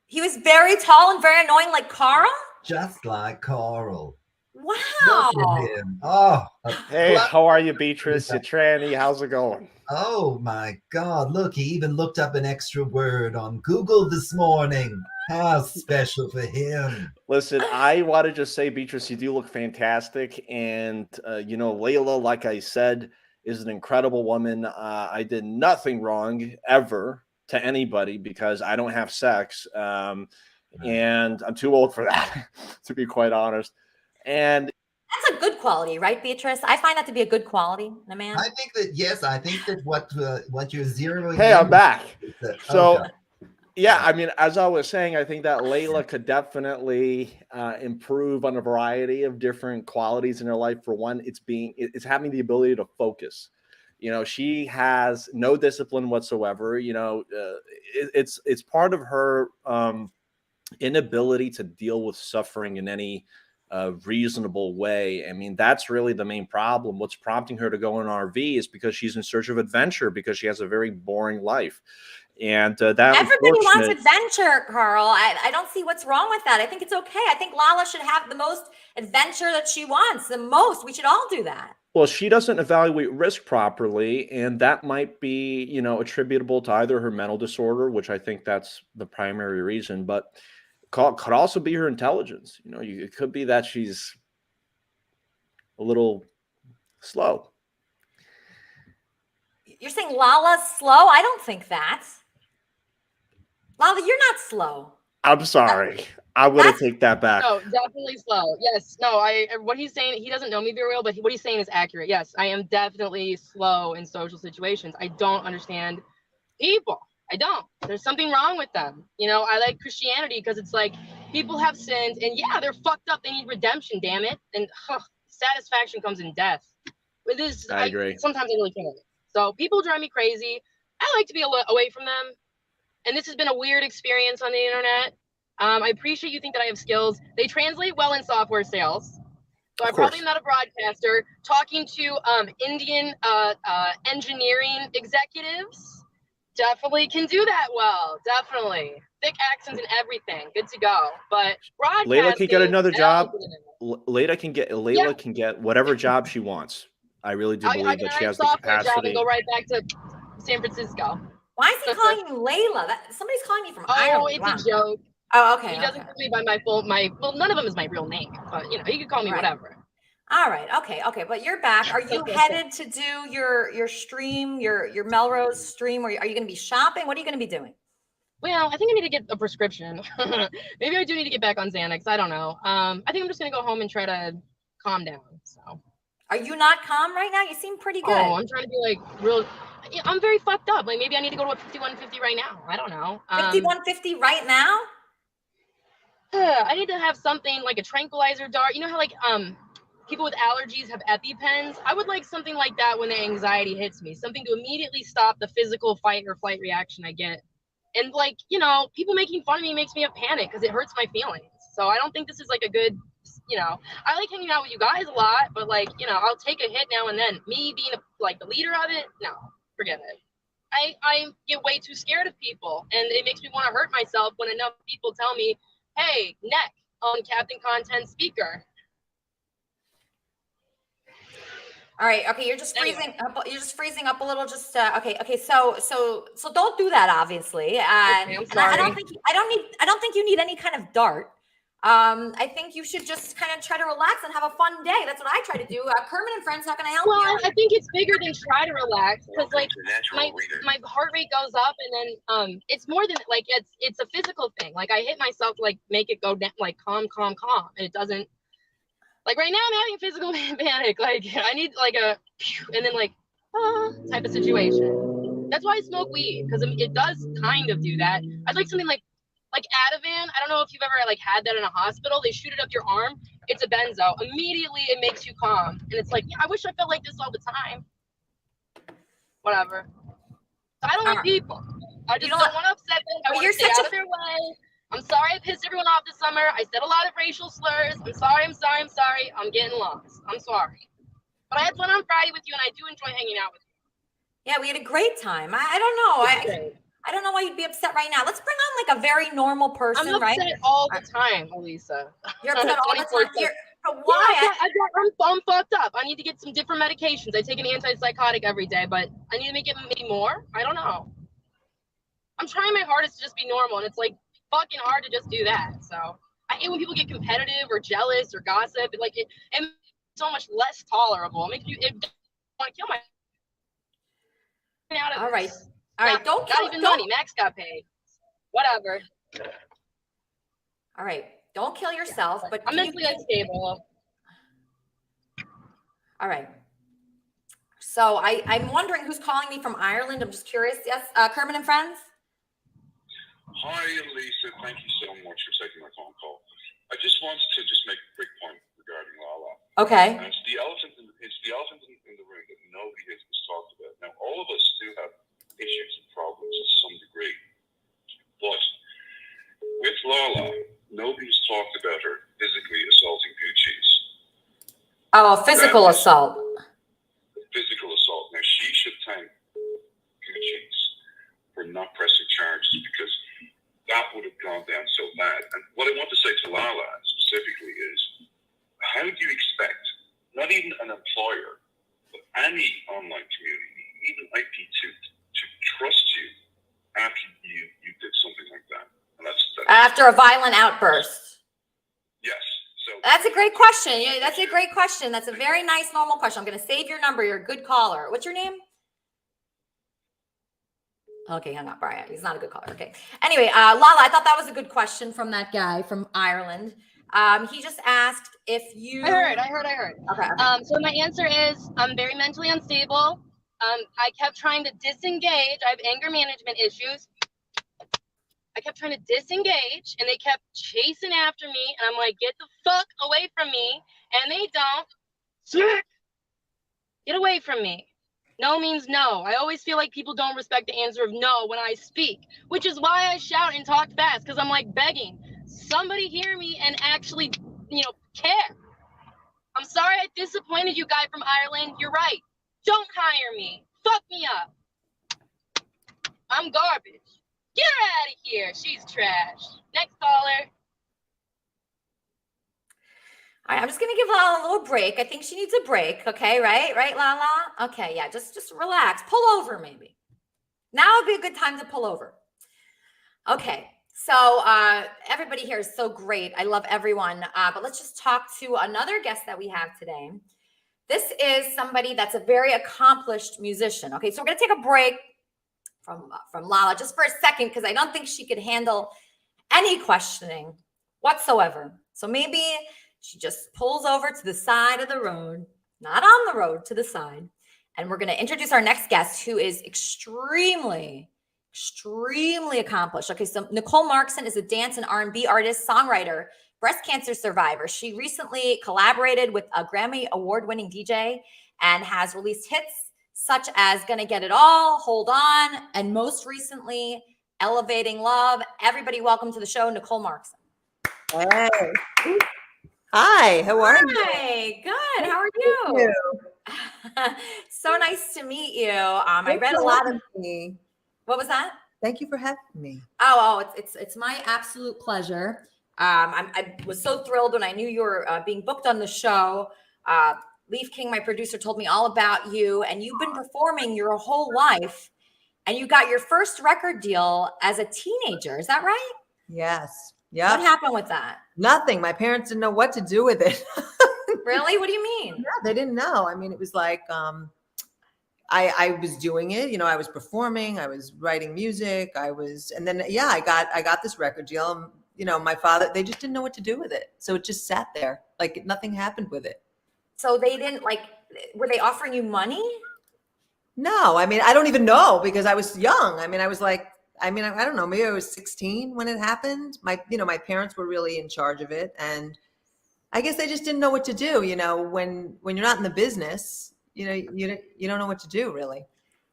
He was very tall and very annoying like Carl? Just like Carl. Wow. Look at him. Oh. Hey, how are you, Beatrice? You tranny? How's it going? Oh, my God. Look, he even looked up an extra word on Google this morning. How special for him. Listen, I want to just say, Beatrice, you do look fantastic. And, Layla, like I said, is an incredible woman. I did nothing wrong ever to anybody because I don't have sex. And I'm too old for that, to be quite honest. And that's a good quality, right, Beatrice? I find that to be a good quality in a man. I think that what you're zeroing. Hey, I'm back. So, okay. Yeah, I mean, as I was saying, I think that Layla could definitely improve on a variety of different qualities in her life. For one, it's having the ability to focus. She has no discipline whatsoever. It's part of her inability to deal with suffering in any reasonable way. I mean, that's really the main problem. What's prompting her to go on an RV is because she's in search of adventure because she has a very boring life. And that everybody wants adventure, Carl. I don't see what's wrong with that. I think it's okay. I think Lala should have the most adventure that she wants. The most. We should all do that. Well, she doesn't evaluate risk properly, and that might be, attributable to either her mental disorder, which I think that's the primary reason, but could also be her intelligence. It could be that she's a little slow. You're saying Lala's slow? I don't think that. Lala, you're not slow. I'm sorry. I'm going to take that back. No, definitely slow. Yes. No, what he's saying, he doesn't know me very well, but what he's saying is accurate. Yes, I am definitely slow in social situations. I don't understand people. I don't. There's something wrong with them. I like Christianity because it's like people have sinned and yeah, they're fucked up. They need redemption, damn it. And satisfaction comes in death. I agree. Sometimes I really can't. So people drive me crazy. I like to be away from them. And this has been a weird experience on the internet. I appreciate you think that I have skills. They translate well in software sales. So I'm probably not a broadcaster. Talking to Indian engineering executives definitely can do that well. Definitely. Thick accents and everything. Good to go. But broadcasting, Layla can get another job. hell no. Layla can get whatever job she wants. I really do I believe can that she write has the software job and capacity. go right back to San Francisco. Why is he calling you Layla? Somebody's calling me from Oh, Ireland. it's a joke. Oh, okay. He doesn't call me by well, none of them is my real name, but you know, he could call me whatever. All right. Okay. But you're back. Are you headed to do your stream, your Melrose stream, or are you going to be shopping? What are you going to be doing? Well, I think I need to get a prescription. Maybe I do need to get back on Xanax. I don't know. I think I'm just going to go home and try to calm down. So, are you not calm right now? You seem pretty good. Oh, I'm trying to be like real. I'm very fucked up. Like maybe I need to go to a 5150 right now. I don't know. 5150 right now? I need to have something like a tranquilizer dart. You know how like people with allergies have EpiPens? I would like something like that when the anxiety hits me. Something to immediately stop the physical fight or flight reaction I get. And like, you know, people making fun of me makes me have panic because it hurts my feelings. So I don't think this is like a good, you know, I like hanging out with you guys a lot, but like, you know, I'll take a hit now and then. Me being like the leader of it, no, forget it. I get way too scared of people, and it makes me want to hurt myself when enough people tell me, hey, neck on Captain Content speaker. All right. Okay. You're just freezing up. You're just freezing up a little. Just okay. So don't do that. Obviously. Okay, I'm sorry. I don't think you need any kind of dart. I think you should just kind of try to relax and have a fun day. That's what I try to do. Kermit and Friends, how can I help you? Well, I think it's bigger than try to relax because like my heart rate goes up, and then it's more than like it's a physical thing. Like I hit myself to like make it go down, like calm, and it doesn't. Like right now, I'm having physical panic. Like I need like a, and then like type of situation. That's why I smoke weed, because it does kind of do that. I'd like something like Ativan. I don't know if you've ever like had that in a hospital. They shoot it up your arm. It's a benzo. Immediately, it makes you calm, and it's like, yeah, I wish I felt like this all the time. Whatever. I don't like people. I just don't want to upset them. I want to stay out of their way. I'm sorry I pissed everyone off this summer. I said a lot of racial slurs. I'm sorry. I'm getting lost. I'm sorry. But I had fun on Friday with you, and I do enjoy hanging out with you. Yeah, we had a great time. I don't know. I don't know why you'd be upset right now. Let's bring on like a very normal person, right? I'm upset all the time, Elisa. You're upset all the time. But why? I'm fucked up. I need to get some different medications. I take an antipsychotic every day, but I need to make it maybe more. I don't know. I'm trying my hardest to just be normal, and it's like fucking hard to just do that. So I hate when people get competitive or jealous or gossip. It makes it so much less tolerable. It makes you want to kill my. All right. Don't not even money. Max got paid. Whatever. All right. Don't kill yourself. But I'm mentally unstable. All right. So I'm wondering who's calling me from Ireland. I'm just curious. Yes, Kermit and Friends. Hi, Lisa. Thank you so much for taking my phone call. I just wanted to make a quick point regarding Lala. Okay. And it's the elephant in the room that nobody has talked about. Now, all of us do have issues and problems to some degree, but with Lala, nobody's talked about her physically assaulting Gucci's. Oh, physical assault. Physical assault. Now, she should thank Gucci's for not pressing charges, because that would have gone down so bad. And what I want to say to Lala specifically is, how do you expect, not even an employer, but any online community, even IP2, to trust you after you did something like that? And that's after a violent outburst. Yes. So that's a great question. Yeah, that's a great question. That's a very nice, normal question. I'm going to save your number. You're a good caller. What's your name? Okay, hung up. Brian. He's not a good caller. Okay. Anyway, Lala, I thought that was a good question from that guy from Ireland. He just asked if you. I heard. Okay. So my answer is I'm very mentally unstable. I kept trying to disengage. I have anger management issues. I kept trying to disengage, and they kept chasing after me. And I'm like, get the fuck away from me. And they don't. Get away from me. No means no. I always feel like people don't respect the answer of no when I speak, which is why I shout and talk fast, because I'm like begging. Somebody hear me and actually, care. I'm sorry I disappointed you, guy from Ireland. You're right. Don't hire me. Fuck me up. I'm garbage. Get her out of here. She's trash. Next caller. All right, I'm just gonna give Lala a little break. I think she needs a break. Okay, right, Lala. Okay, yeah, just relax. Pull over, maybe. Now would be a good time to pull over. Okay, so everybody here is so great. I love everyone. But let's just talk to another guest that we have today. This is somebody that's a very accomplished musician. Okay, so we're gonna take a break from Lala just for a second because I don't think she could handle any questioning whatsoever. So maybe she just pulls over to the side of the road, not on the road, to the side. And we're going to introduce our next guest, who is extremely accomplished. Okay, so Nicole Markson is a dance and R&B artist, songwriter, breast cancer survivor. She recently collaborated with a Grammy award-winning DJ and has released hits such as Gonna Get It All, Hold On, and most recently, Elevating Love. Everybody, welcome to the show, Nicole Markson. Hey. Hi, how are you? Hi, good. How are you? So nice to meet you. I read a lot of me. What was that? Thank you for having me. Oh, it's my absolute pleasure. I was so thrilled when I knew you were being booked on the show. Leaf King, my producer, told me all about you, and you've been performing your whole life, and you got your first record deal as a teenager. Is that right? Yes. Yeah. What happened with that? Nothing. My parents didn't know what to do with it. Really? What do you mean? Yeah, they didn't know. I mean, it was like I was doing it. You know, I was performing. I was writing music. And then I got this record deal. You know, my father, they just didn't know what to do with it, so it just sat there. Like nothing happened with it. So they didn't were they offering you money? No, I mean, I don't even know because I was young. I mean, I was like, I don't know, maybe I was 16 when it happened. My parents were really in charge of it. And I guess they just didn't know what to do. You know, when you're not in the business, you don't know what to do really.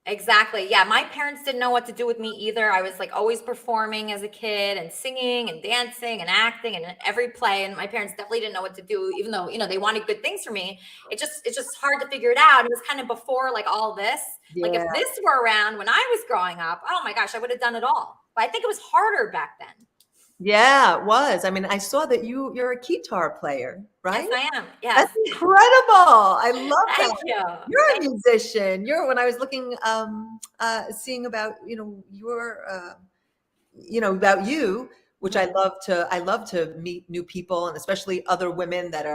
Exactly. Yeah. My parents didn't know what to do with me either. I was always performing as a kid and singing and dancing and acting and in every play. And my parents definitely didn't know what to do, even though, they wanted good things for me. It's just hard to figure it out. It was kind of before all this. Yeah. If this were around when I was growing up, oh my gosh, I would have done it all. But I think it was harder back then. Yeah, it was. I mean, I saw that you're a guitar player, right? Yes, I am. Yes. That's incredible. I love that. Thank you. You're a musician. When I was looking, seeing about, about you, which I love to meet new people, and especially other women that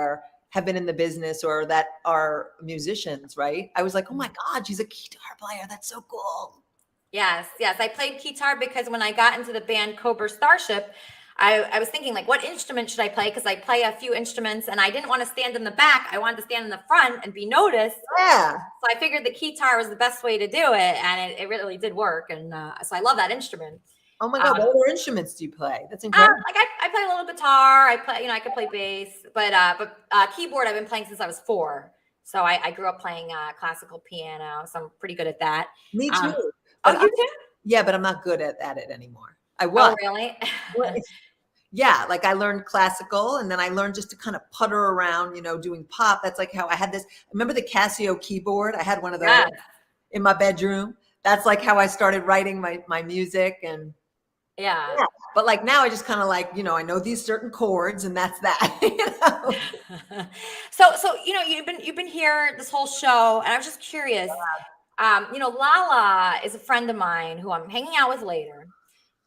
have been in the business or that are musicians, right? I was like, oh my God, she's a guitar player. That's so cool. Yes. I played guitar because when I got into the band Cobra Starship, I was thinking what instrument should I play? Because I play a few instruments and I didn't want to stand in the back. I wanted to stand in the front and be noticed. Yeah. So I figured the guitar was the best way to do it. And it really did work. And so I love that instrument. Oh my God. What other instruments do you play? That's incredible. I play a little guitar. I could play bass, but keyboard I've been playing since I was 4. So I grew up playing classical piano. So I'm pretty good at that. Me too. Oh, you too? Yeah, but I'm not good at it anymore. I was. Oh, really? Yeah, I learned classical, and then I learned just to kind of putter around, doing pop. That's how I had this. Remember the Casio keyboard? I had one of those in my bedroom. That's how I started writing my music, and yeah. But now I just kind of I know these certain chords, and that's that. So you've been here this whole show, and I was just curious. Lala is a friend of mine who I'm hanging out with later,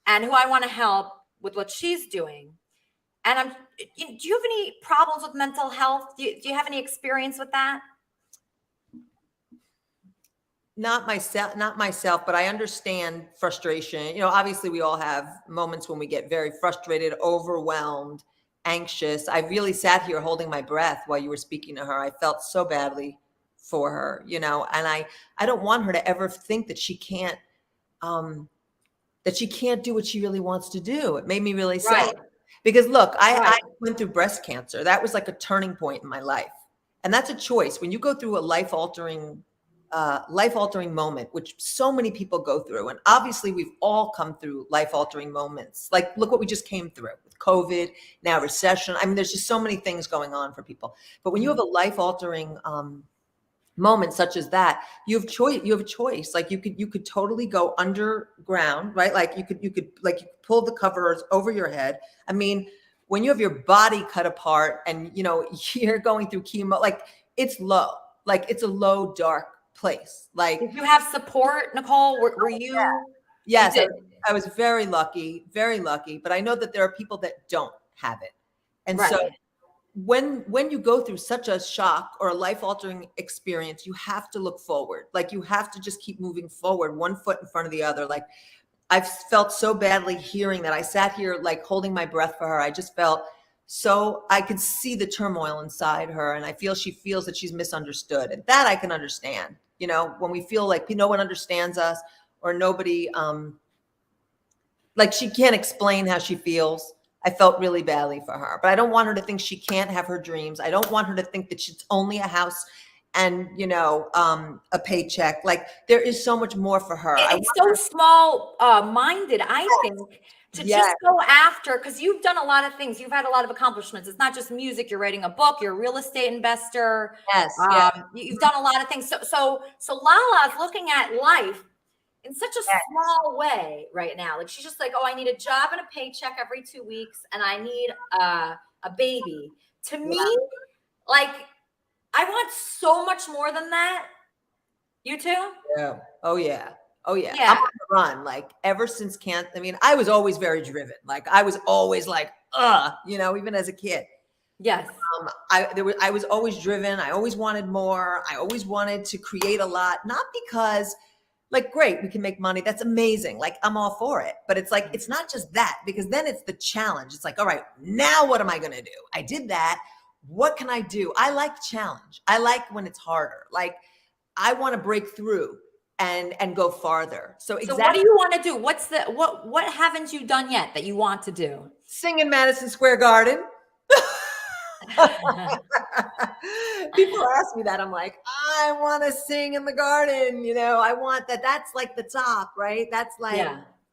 and who I want to help with what she's doing. And do you have any problems with mental health? Do you have any experience with that? Not myself, but I understand frustration. Obviously we all have moments when we get very frustrated, overwhelmed, anxious. I really sat here holding my breath while you were speaking to her. I felt so badly for her, and I don't want her to ever think that she can't do what she really wants to do. It made me really sad. Because look, I went through breast cancer. That was a turning point in my life. And that's a choice. When you go through a life-altering moment, which so many people go through. And obviously we've all come through life-altering moments. Look what we just came through with COVID, now recession. I mean, there's just so many things going on for people. But when you have a life-altering moment such as that, you have a choice. Like you could totally go underground, right? Like you could pull the covers over your head. I mean, when you have your body cut apart and you're going through chemo, like it's low, like it's a low, dark place. Like, did you have support, Nicole? Were you? Yes, I was very lucky, but I know that there are people that don't have it. And so when you go through such a shock or a life-altering experience, you have to look forward. Like you have to just keep moving forward, one foot in front of the other. Like I've felt so badly hearing that. I sat here like holding my breath for her. I just felt so, I could see the turmoil inside her, and I feel she feels that she's misunderstood. And that I can understand. When we feel like no one understands us or nobody, like she can't explain how she feels. I felt really badly for her, but I don't want her to think she can't have her dreams. I don't want her to think that she's only a house and, a paycheck. Like there is so much more for her. It's so small minded, I think, to just go after, because you've done a lot of things. You've had a lot of accomplishments. It's not just music. You're writing a book. You're a real estate investor. Yes. You've done a lot of things. So Lala is looking at life in such a small way right now. Like she's just like, oh, I need a job and a paycheck every 2 weeks, and I need a baby. To me, like I want so much more than that. You too? Yeah. Oh yeah. I'm on the run. Like ever since cancer. I mean, I was always very driven. Like I was always like, even as a kid. Yes. I was always driven. I always wanted more. I always wanted to create a lot, not because like, great, we can make money. That's amazing. Like I'm all for it. But it's like, it's not just that, because then it's the challenge. It's like, all right, now what am I going to do? I did that. What can I do? I like challenge. I like when it's harder. Like I want to break through and go farther. So what do you want to do? What haven't you done yet that you want to do? Sing in Madison Square Garden. People ask me that. I'm like, I want to sing in the garden. I want that. That's like the top, right? That's like,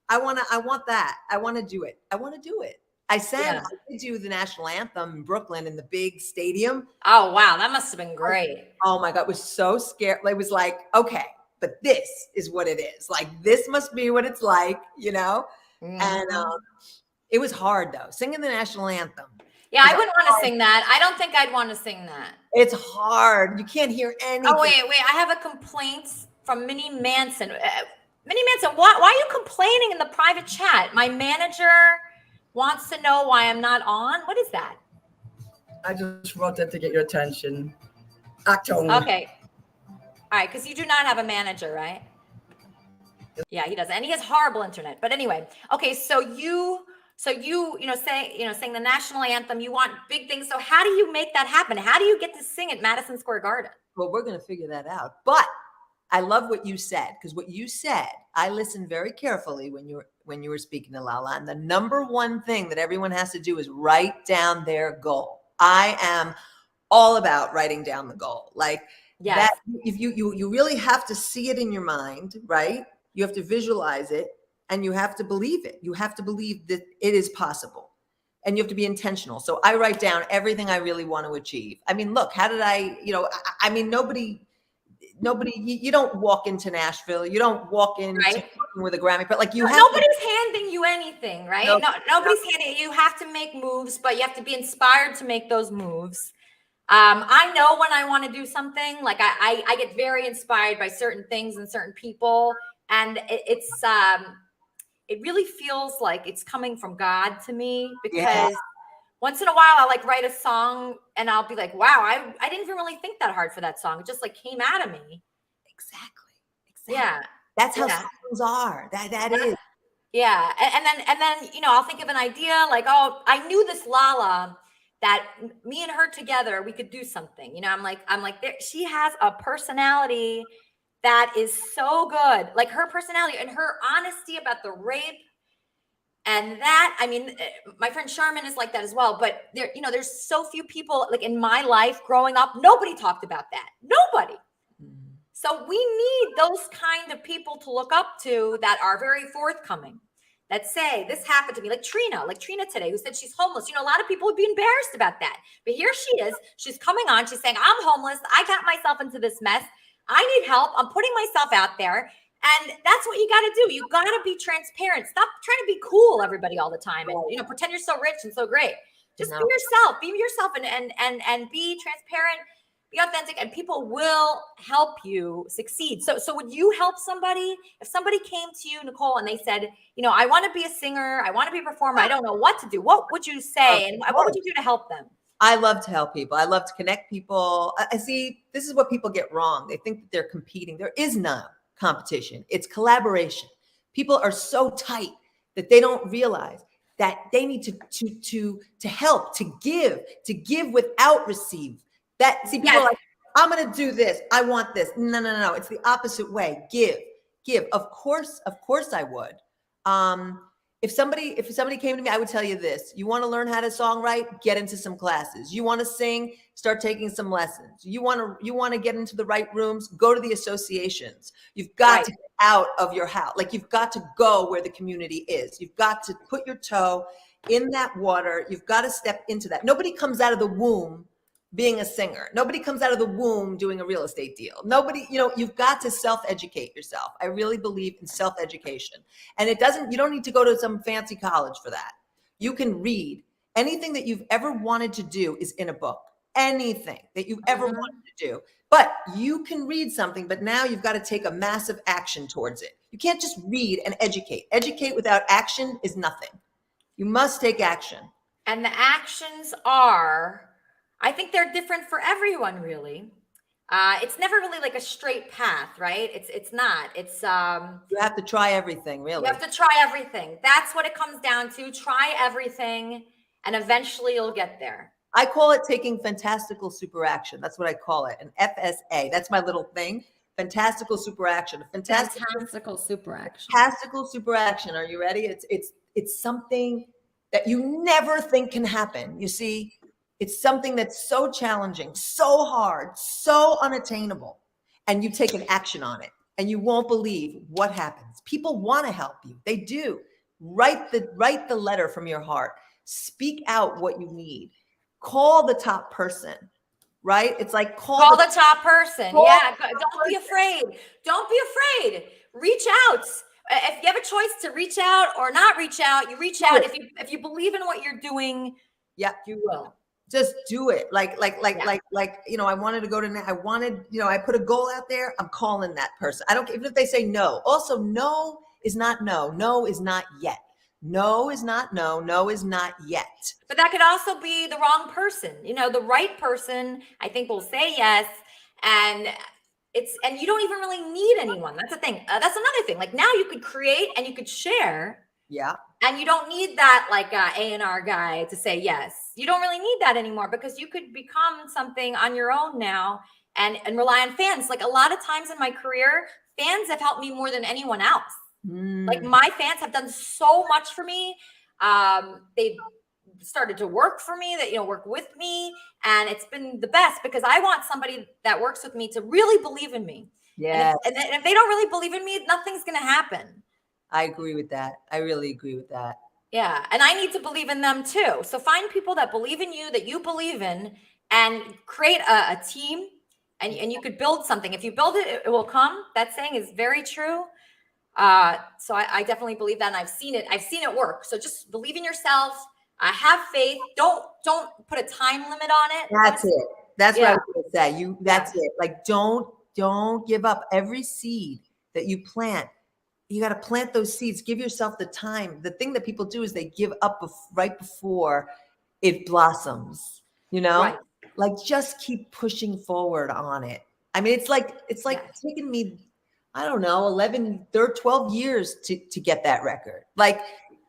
I want that. I want to do it. I sang, I did do the national anthem in Brooklyn in the big stadium. Oh, wow. That must have been great. Oh my God. It was so scary. It was like, okay, but this is what it is. Like, this must be what it's like, And it was hard though, singing the national anthem. Yeah, I wouldn't want to sing that. I don't think I'd want to sing that. It's hard. You can't hear anything. Oh, wait. I have a complaint from Minnie Manson. Minnie Manson, why are you complaining in the private chat? My manager wants to know why I'm not on. What is that? I just wrote that to get your attention. October. Okay. All right, because you do not have a manager, right? Yeah, he does. And he has horrible internet. But anyway, okay, so you saying the national anthem, you want big things. So how do you make that happen? How do you get to sing at Madison Square Garden? Well, we're going to figure that out. But I love what you said, because what you said, I listened very carefully when you were speaking to Lala. And the number one thing that everyone has to do is write down their goal. I am all about writing down the goal. Like that, if you really have to see it in your mind, right? You have to visualize it. And you have to believe it. You have to believe that it is possible. And you have to be intentional. So I write down everything I really want to achieve. I mean, look, how did nobody, you don't walk into Nashville. You don't walk in with a Grammy, but like nobody's handing you anything, right? Nobody's handing you. You have to make moves, but you have to be inspired to make those moves. I know when I want to do something, like I get very inspired by certain things and certain people. And it really feels like it's coming from God to me, because once in a while I'll like write a song and I'll be like, wow, I didn't even really think that hard for that song. It just like came out of me. Exactly. Yeah. That's how songs are. That is. Yeah. And then, I'll think of an idea like, oh, I knew this Lala, that me and her together, we could do something. I'm like, she has a personality that is so good. Like her personality and her honesty about the rape. And that, I mean, my friend Charmin is like that as well. But there's so few people like in my life growing up, nobody talked about that. Nobody. So we need those kind of people to look up to that are very forthcoming, that say this happened to me, like Trina today, who said she's homeless. A lot of people would be embarrassed about that. But here she is. She's coming on. She's saying, I'm homeless. I got myself into this mess. I need help. I'm putting myself out there. And that's what you got to do. You got to be transparent. Stop trying to be cool, everybody, all the time. And, pretend you're so rich and so great. Just be yourself. Be yourself and be transparent. Be authentic, and people will help you succeed. So would you help somebody? If somebody came to you, Nicole, and they said, I want to be a singer, I want to be a performer, I don't know what to do. What would you say? And what would you do to help them? I love to help people. I love to connect people. I see, this is what people get wrong. They think that they're competing. There is no competition. It's collaboration. People are so tight that they don't realize that they need to help, to give without receive. People are like, I'm going to do this. I want this. No. It's the opposite way. Give. Of course I would. If somebody came to me, I would tell you this. You want to learn how to songwrite? Get into some classes. You want to sing? Start taking some lessons. You want to get into the right rooms? Go to the associations. You've got to get out of your house. Like, you've got to go where the community is. You've got to put your toe in that water. You've got to step into that. Nobody comes out of the womb being a singer. Nobody comes out of the womb doing a real estate deal. Nobody, you've got to self-educate yourself. I really believe in self-education. And you don't need to go to some fancy college for that. You can read. Anything that you've ever wanted to do is in a book. Anything that you've ever wanted to do. But you can read something, but now you've got to take a massive action towards it. You can't just read and educate. Educate without action is nothing. You must take action. And the actions are, I think they're different for everyone, really. It's never really like a straight path, right? It's not. It's you have to try everything, really. You have to try everything. That's what it comes down to. Try everything, and eventually you'll get there. I call it taking fantastical super action. That's what I call it. An FSA. That's my little thing. Fantastical super action. Fantastical super action. Fantastical super action. Are you ready? It's something that you never think can happen. You see, it's something that's so challenging, so hard, so unattainable, and you take an action on it, and you won't believe what happens. People want to help you. They do. Write the letter from your heart. Speak out what you need. Call the top person, right? It's like call the top person. Yeah. Don't be afraid. Don't be afraid. Reach out. If you have a choice to reach out or not reach out, you reach out. If you believe in what you're doing, yeah, you will. Just do it. I wanted to go to, I put a goal out there. I'm calling that person. I don't, even if they say no. Also, no is not no. No is not yet. No is not no. No is not yet. But that could also be the wrong person. The right person, I think, will say yes. And you don't even really need anyone. That's the thing. That's another thing. Like, now you could create and you could share. Yeah. And you don't need that A&R guy to say yes. You don't really need that anymore, because you could become something on your own now and rely on fans. Like, a lot of times in my career, fans have helped me more than anyone else. Like, my fans have done so much for me. They've started to work for me, work with me. And it's been the best, because I want somebody that works with me to really believe in me. Yeah. And if they don't really believe in me, nothing's going to happen. I agree with that. I really agree with that. Yeah. And I need to believe in them too. So find people that believe in you, that you believe in, and create a team, and you could build something. If you build it, it will come. That saying is very true. So I definitely believe that. And I've seen it work. So just believe in yourself. Have faith. Don't put a time limit on it. That's it. That's what I was going to say. That's it. Like, don't give up. Every seed that you plant, you got to plant those seeds. Give yourself the time. The thing that people do is they give up right before it blossoms, Right. Like, just keep pushing forward on it. I mean, it's like taking me, I don't know, 12 years to get that record. Like,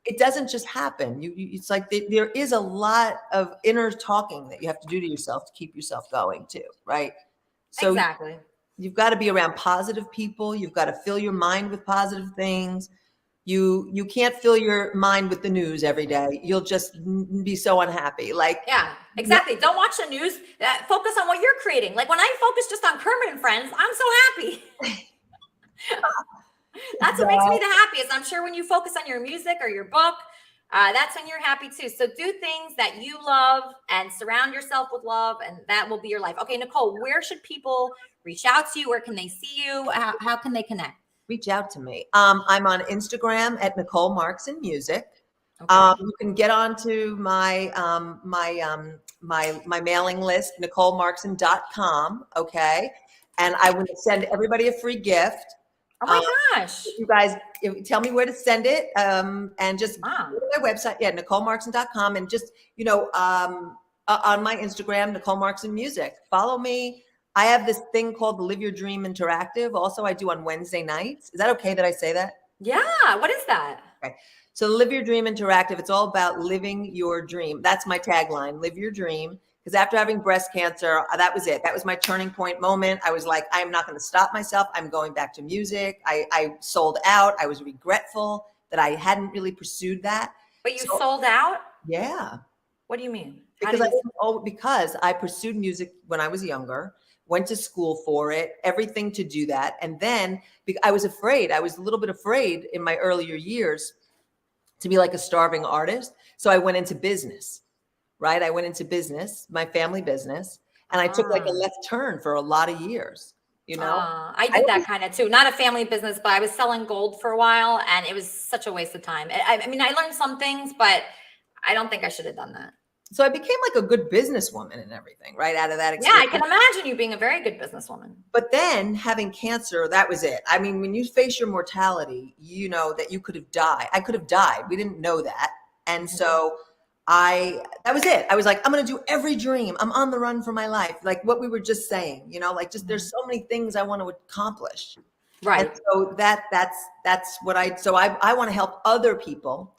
it doesn't just happen. It's like there is a lot of inner talking that you have to do to yourself to keep yourself going too, right? So exactly. You've got to be around positive people. You've got to fill your mind with positive things. You can't fill your mind with the news every day. You'll just be so unhappy. Yeah, exactly. Don't watch the news. Focus on what you're creating. Like, when I focus just on Kermit and Friends, I'm so happy. That's what makes me the happiest. I'm sure when you focus on your music or your book, that's when you're happy too. So do things that you love and surround yourself with love, and that will be your life. Okay, Nicole, where should people reach out to you? Where can they see you? How can they connect? Reach out to me. I'm on Instagram at Nicole Markson Music. You can get onto my my mailing list, NicoleMarkson.com. Okay, and I will send everybody a free gift. Oh my gosh! You guys tell me where to send it, and just go to my website, NicoleMarkson.com, and just on my Instagram, Nicole Markson Music. Follow me. I have this thing called the Live Your Dream Interactive. Also, I do on Wednesday nights. Is that okay that I say that? Yeah. What is that? Okay. So Live Your Dream Interactive, it's all about living your dream. That's my tagline, live your dream. Because after having breast cancer, that was it. That was my turning point moment. I was like, I'm not going to stop myself. I'm going back to music. I sold out. I was regretful that I hadn't really pursued that. But you sold out? Yeah. What do you mean? Because I pursued music when I was younger, went to school for it, everything to do that. And then I was afraid. I was a little bit afraid in my earlier years to be like a starving artist. So I went into business, right? I went into business, my family business, and I took like a left turn for a lot of years, I did that kind of too. Not a family business, but I was selling gold for a while, and it was such a waste of time. I mean, I learned some things, but I don't think I should have done that. So I became like a good businesswoman and everything, right? Out of that experience. Yeah, I can imagine you being a very good businesswoman. But then having cancer, that was it. I mean, when you face your mortality, you know that you could have died. I could have died. We didn't know that. And so that was it. I was like, I'm going to do every dream. I'm on the run for my life. Like what we were just saying, like just there's so many things I want to accomplish. Right. And so that's what I want to help other people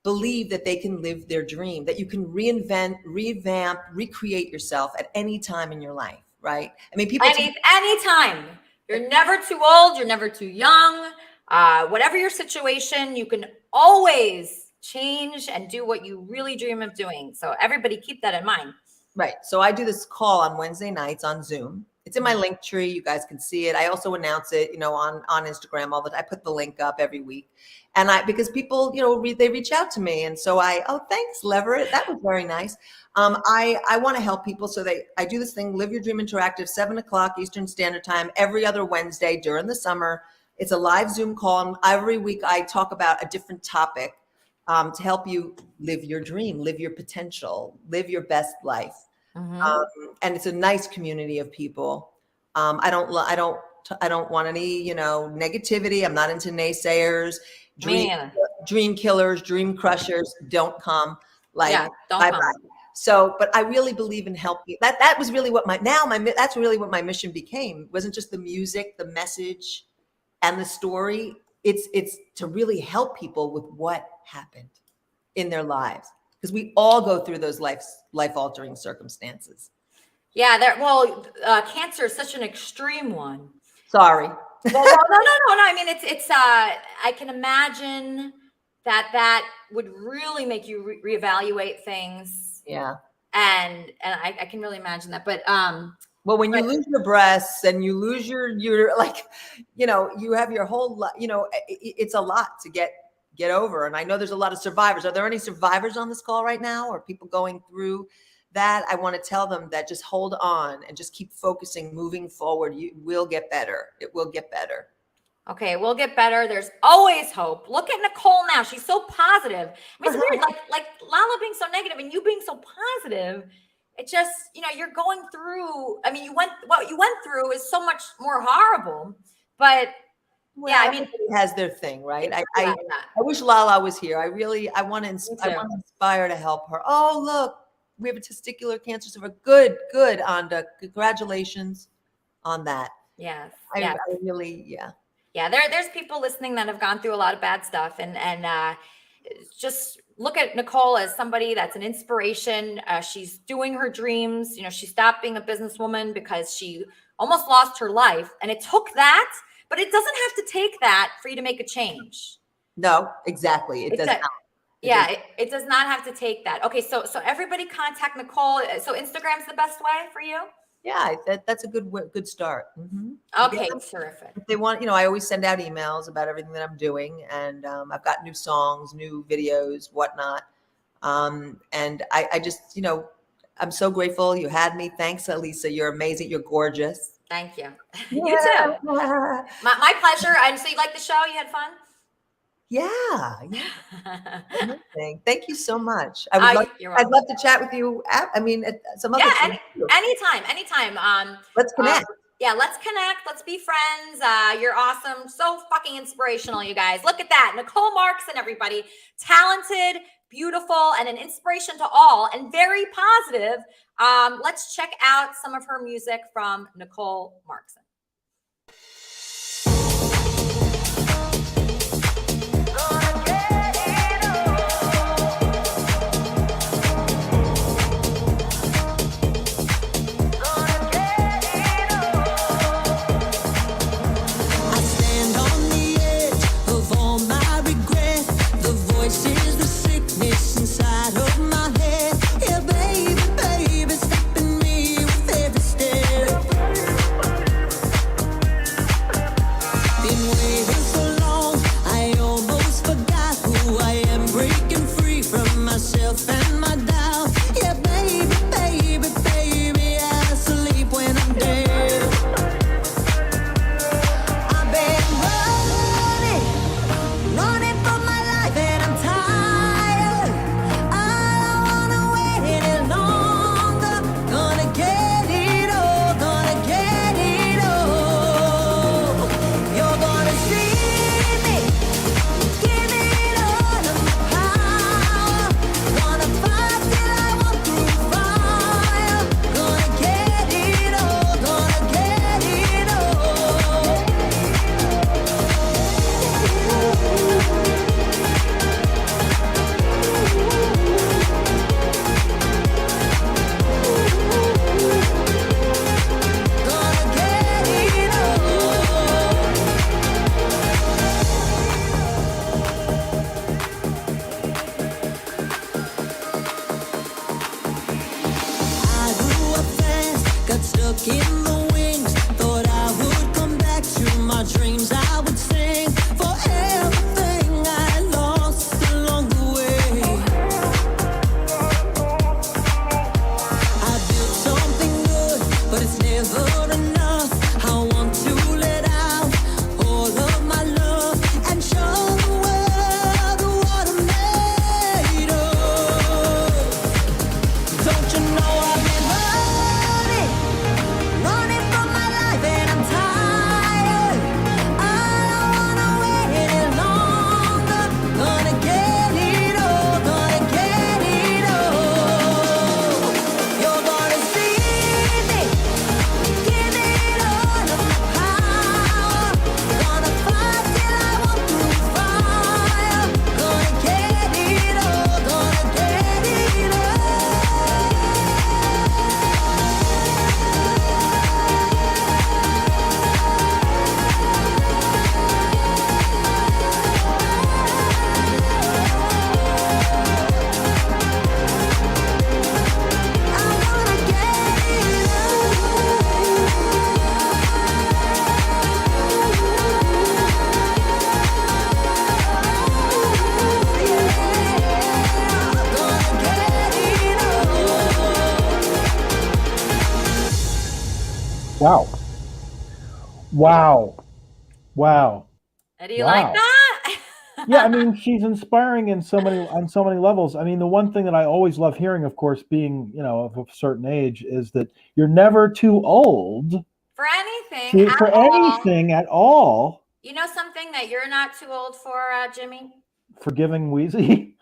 believe that they can live their dream, that you can reinvent, revamp, recreate yourself at any time in your life, right? I mean, people anytime. You're never too old, you're never too young. Whatever your situation, you can always change and do what you really dream of doing. So everybody keep that in mind. Right. So I do this call on Wednesday nights on Zoom. It's in my link tree. You guys can see it. I also announce it, on Instagram all the time. I put the link up every week. And because people, they reach out to me. And so thanks, Leverett. That was very nice. I want to help people. So I do this thing, Live Your Dream Interactive, 7:00 Eastern Standard Time, every other Wednesday during the summer. It's a live Zoom call. And every week I talk about a different topic to help you live your dream, live your potential, live your best life. And it's a nice community of people. I don't want any, negativity. I'm not into naysayers, dream killers, dream crushers. Don't come. Don't come. So, but I really believe in helping. That was really what that's really what my mission became. It wasn't just the music, the message, and the story. It's to really help people with what happened in their lives. Because we all go through those life-altering circumstances. Yeah, cancer is such an extreme one. Sorry. No. I mean, it's. I can imagine that would really make you reevaluate things. Yeah. And I can really imagine that. But well, when you lose your breasts and you lose your you have your whole life. It's a lot to get over. And I know there's a lot of survivors. Are there any survivors on this call right now, or people going through that? I want to tell them that just hold on and just keep focusing, moving forward. You will get better. It will get better. Okay, we'll get better. There's always hope. Look at Nicole now. She's so positive. I mean, it's weird, like Lala being so negative and you being so positive. It just, you're going through, I mean, what you went through is so much more horrible, but well, yeah, I mean, everybody has their thing, right? I wish Lala was here. I want to inspire to help her. Oh, look, we have a testicular cancer survivor. Good, Anda. Congratulations on that. Yes. I really, yeah. Yeah, there's people listening that have gone through a lot of bad stuff, and just look at Nicole as somebody that's an inspiration. She's doing her dreams. She stopped being a businesswoman because she almost lost her life, and it took that. But it doesn't have to take that for you to make a change. No, exactly. It does not. It does not have to take that. Okay, so everybody contact Nicole. So Instagram's the best way for you? Yeah, that's a good start. Okay, terrific. If they want, I always send out emails about everything that I'm doing, and I've got new songs, new videos, whatnot. And I just, I'm so grateful you had me. Thanks, Elisa. You're amazing. You're gorgeous. Thank you. You too. My pleasure. And so you liked the show? You had fun? Yeah. Amazing. Thank you so much. I'd love to chat with you. At some other time. Anytime. Let's connect. Let's connect. Let's be friends. You're awesome. So fucking inspirational, you guys. Look at that. Nicole Markson, everybody. Talented, beautiful, and an inspiration to all, and very positive. Let's check out some of her music from Nicole Markson. Wow. Do you like that? Yeah, I mean, she's inspiring on so many levels. I mean, the one thing that I always love hearing, of course, being, of a certain age, is that you're never too old for anything at all. You know something that you're not too old for, Jimmy? Forgiving Weezy.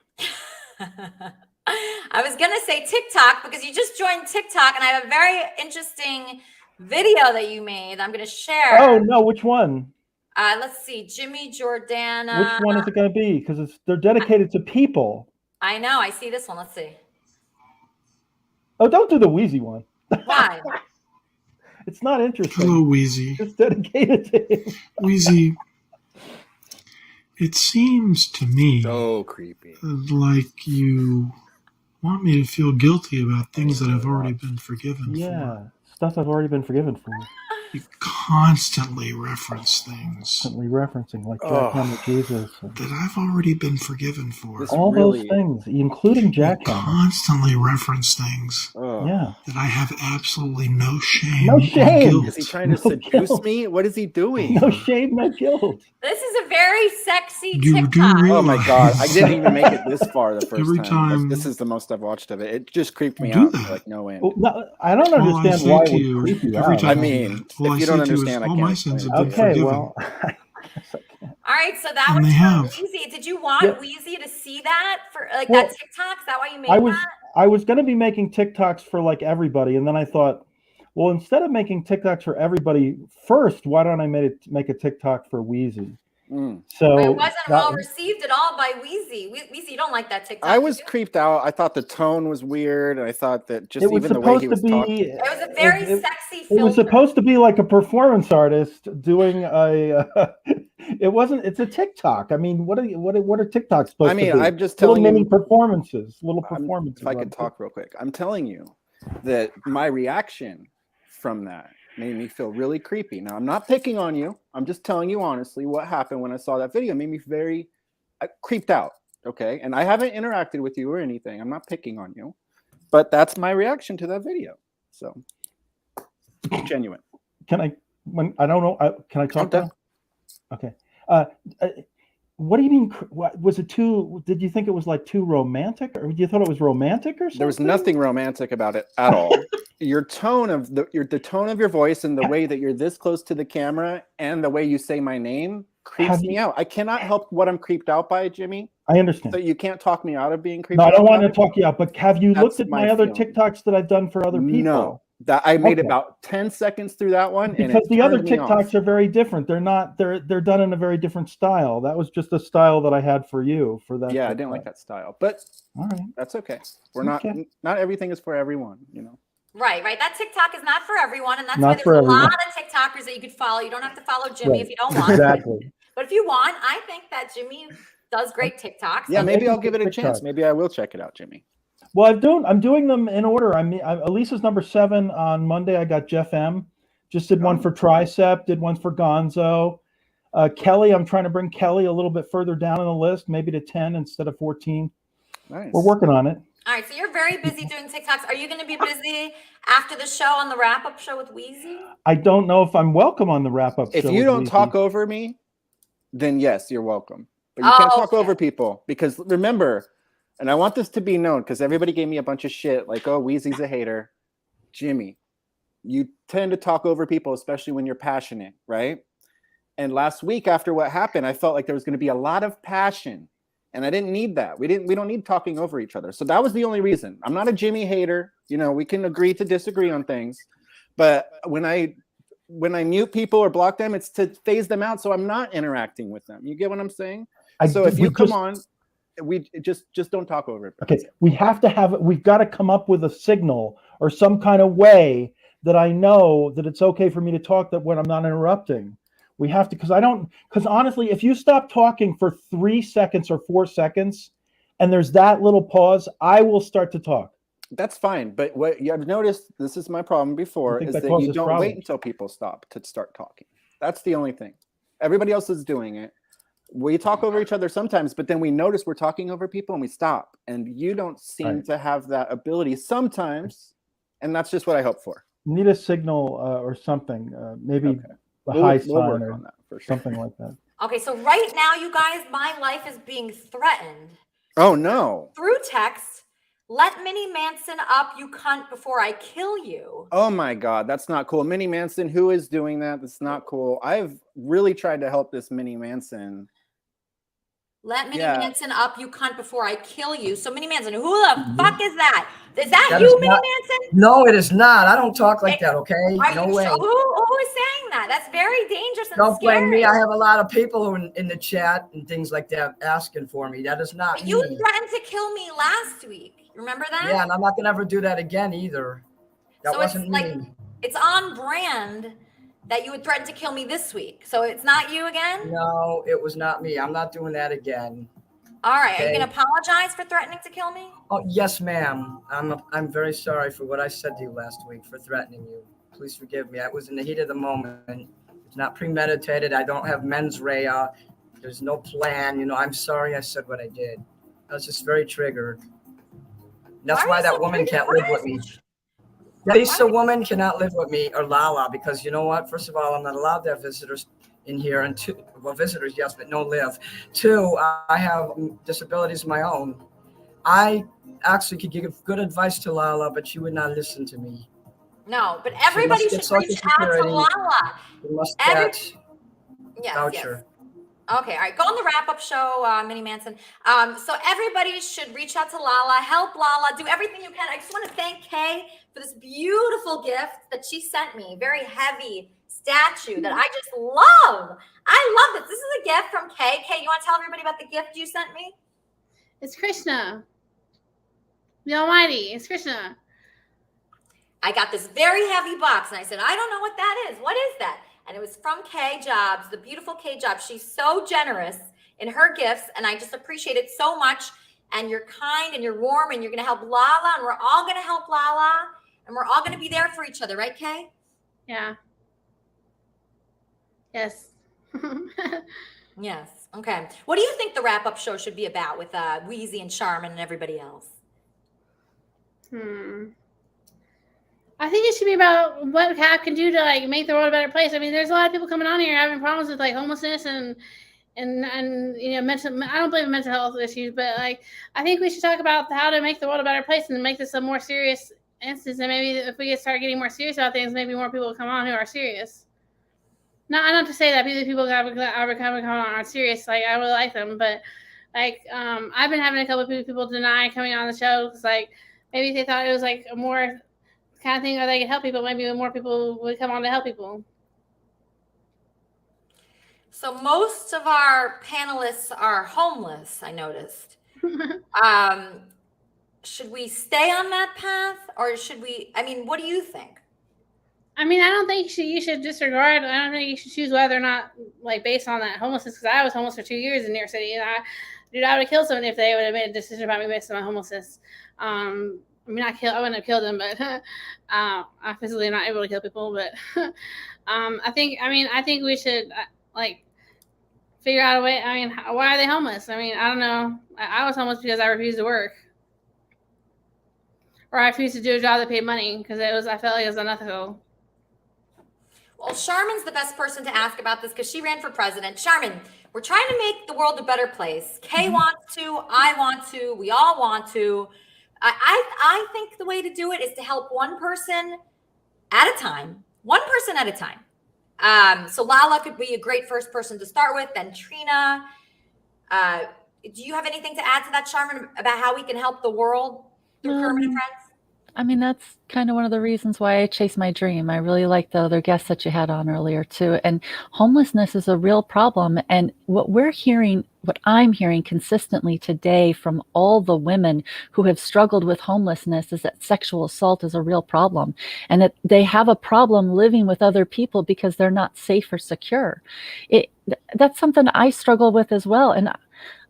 I was going to say TikTok because you just joined TikTok, and I have a very interesting video that you made I'm going to share. Oh, no, which one? Let's see, Jimmy Jordana. Which one is it going to be? Because they're dedicated to people. I know. I see this one. Let's see. Oh, don't do the Weezy one. Why? It's not interesting. Hello, Weezy. It's dedicated to him. Weezy, it seems to me so creepy. Like you want me to feel guilty about things that have already been forgiven for. stuff I've already been forgiven for. You constantly reference things Constantly referencing, like Jackhammer Jesus. that I've already been forgiven for. All those things, including Jackhammer. Constantly reference things Yeah. that I have absolutely no shame. No or shame. guilt. Is he trying to seduce me? What is he doing? No shame, no guilt. This is a very sexy You do TikTok. Oh my god! I didn't even make it this far the first Every time- This is the most I've watched of it. It just creeped me Do out that. to like no end. Well, no, I don't All I understand say why to it you would creep you every out. time I mean, all I if you say don't to you is understand, I all can't my explain sins it. have been Okay, forgiven. well, All right, so that And was they for have. Weezy. Did you want Yeah. Weezy to see that for like Well, that TikTok? Is that why you made I that? was going to be making TikToks for like everybody, and then I thought, well, instead of making TikToks for everybody first, why don't I make a TikTok for Weezy? So It wasn't that- well received at all by Weezy. Weezy, you don't like that TikTok. I was creeped out. I thought the tone was weird, and I thought that just it was even the way supposed he to was be. talking. It was a very sexy It filter. was supposed to be like a performance artist doing a. It wasn't. It's a TikTok. I mean, what are TikToks supposed I mean, to be? I'm just little telling mini you. performances. Little performances. If I could talk real quick, I'm telling you that my reaction from that made me feel really creepy. Now, I'm not picking on you. I'm just telling you honestly what happened when I saw that video. It made me very creeped out. Okay, and I haven't interacted with you or anything. I'm not picking on you, but that's my reaction to that video. So genuine. Can I? When I don't know. Can I talk now? Okay. What do you mean? What, was it too? Did you think it was like too romantic, or you thought it was romantic, or something? There was nothing romantic about it at all. Your tone of the tone of your voice and the way that you're this close to the camera and the way you say my name creeps me out. I cannot help what I'm creeped out by, Jimmy. I understand. So you can't talk me out of being creeped No, out. I don't want by to it? talk you out, but have you looked at my other feeling. TikToks that I've done for other people? No, that I made Okay. about 10 seconds through that one, and Because it the other turned me off. TikToks are very different. They're not. They're done in a very different style. That was just a style that I had for you for that. Yeah, I TikTok. didn't like that style, but all right, that's okay. We're not everything is for everyone, you know. Right. That TikTok is not for everyone, and that's Not why there's for a everyone. lot of TikTokers that you could follow. You don't have to follow Jimmy if you don't want. Exactly. But if you want, I think that Jimmy does great TikToks. Yeah, And maybe I'll give it a TikTok. chance. Maybe I will check it out, Jimmy. Well, I'm doing them in order. I mean, Elisa's number 7 on Monday. I got Jeff M. Just did one for Tricep. Did one for Gonzo. Kelly, I'm trying to bring Kelly a little bit further down on the list, maybe to 10 instead of 14. Nice. We're working on it. All right, so you're very busy doing TikToks. Are you going to be busy after the show on the wrap-up show with Weezy? I don't know if I'm welcome on the wrap-up show. If you with don't Weezy. talk over me, then yes, you're welcome. But you can't talk over people because remember, and I want this to be known because everybody gave me a bunch of shit like, oh, Weezy's a hater. Jimmy, you tend to talk over people, especially when you're passionate, right? And last week after what happened, I felt like there was going to be a lot of passion. And I didn't need that. We don't need talking over each other. So that was the only reason. I'm not a Jimmy hater. You know, we can agree to disagree on things. But when I mute people or block them, it's to phase them out so I'm not interacting with them. You get what I'm saying? So if you come on, we just don't talk over it. Okay, we've got to come up with a signal or some kind of way that I know that it's okay for me to talk that when I'm not interrupting. We have to, because honestly, if you stop talking for 3 seconds or 4 seconds and there's that little pause, I will start to talk. That's fine. But what I've noticed, this is my problem before, is that you don't wait until people stop to start talking. That's the only thing. Everybody else is doing it. We talk over each other sometimes, but then we notice we're talking over people and we stop. And you don't seem to have that ability sometimes. And that's just what I hope for. Need a signal or something, maybe a high sign or something like that. Okay, so right now, you guys, my life is being threatened. Oh, no. Through text, let Minnie Manson up, you cunt, before I kill you. Oh, my God. That's not cool. Minnie Manson, who is doing that? That's not cool. I've really tried to help this Minnie Manson. Let Minnie Manson up, you cunt, before I kill you. So Minnie Manson, who the fuck is that? Is that That you, is Minnie not- Manson? No, it is not. I don't talk like that, okay? Are No you way. sure? Who is saying that? That's very dangerous and Don't scary. blame me. I have a lot of people who in the chat and things like that asking for me. That is not You me. threatened to kill me last week. Remember that? Yeah, and I'm not going to ever do that again either. That So it's wasn't like- me. It's on brand that you would threaten to kill me this week. So it's not you again? No, it was not me. I'm not doing that again. All right. Are you Okay. going to apologize for threatening to kill me? Oh, yes, ma'am. I'm very sorry for what I said to you last week for threatening you. Please forgive me. I was in the heat of the moment. It's not premeditated. I don't have mens rea. There's no plan. You know, I'm sorry I said what I did. I was just very triggered. That's why that woman can't live with me. Lisa woman cannot live with me, or Lala, because you know what? First of all, I'm not allowed to have visitors in here, and two, well, visitors, yes, but no live. Two, I have disabilities of my own. I actually could give good advice to Lala, but she would not listen to me. No, but everybody should reach out to Lala. You must get Yes. voucher. Okay, all right. Go on the wrap-up show, Minnie Manson. So everybody should reach out to Lala, help Lala, do everything you can. I just want to thank Kay for this beautiful gift that she sent me. Very heavy statue that I just love. I love this. This is a gift from Kay. Kay, you want to tell everybody about the gift you sent me? It's Krishna, the Almighty. It's Krishna. I got this very heavy box, and I said, I don't know what that is. What is that? And it was from Kay Jobs, the beautiful Kay Jobs. She's so generous in her gifts, and I just appreciate it so much. And you're kind, and you're warm, and you're going to help Lala, and we're all going to help Lala, and we're all going to be there for each other, right, Kay? Yeah. Yes. Yes. Okay. What do you think the wrap-up show should be about with Weezy and Charmin and everybody else? I think it should be about what CAP can do to like make the world a better place. I mean, there's a lot of people coming on here having problems with like homelessness and you know, mental. I don't believe in mental health issues, but like I think we should talk about how to make the world a better place and make this a more serious instance. And maybe if we start getting more serious about things, maybe more people will come on who are serious. Not to say that people that are coming on aren't serious. Like I really like them, but like I've been having a couple of people deny coming on the show because like maybe they thought it was like a more kind of thing where they could help people. Maybe more people would come on to help people. So most of our panelists are homeless, I noticed. Should we stay on that path, or should we? I mean, what do you think? I mean, I don't think you should disregard. I don't think you should choose whether or not, like, based on that homelessness. Because I was homeless for 2 years in New York City, and I would have killed someone if they would have made a decision about me based on my homelessness. I mean, I wouldn't have killed them, but I'm physically not able to kill people. But I think we should like figure out a way. I mean, why are they homeless? I mean, I don't know. I was homeless because I refused to work, or I refused to do a job that paid money because I felt like it was unethical. Well, Charmin's the best person to ask about this because she ran for president. Charmin, we're trying to make the world a better place. Kay wants to, I want to, we all want to. I think the way to do it is to help one person at a time. One person at a time. So Lala could be a great first person to start with, then Trina. Do you have anything to add to that, Charmin, about how we can help the world through Kermit and Friends? I mean, that's kind of one of the reasons why I chase my dream. I really like the other guests that you had on earlier too. And homelessness is a real problem. And what I'm hearing consistently today from all the women who have struggled with homelessness is that sexual assault is a real problem, and that they have a problem living with other people because they're not safe or secure. That's something I struggle with as well. And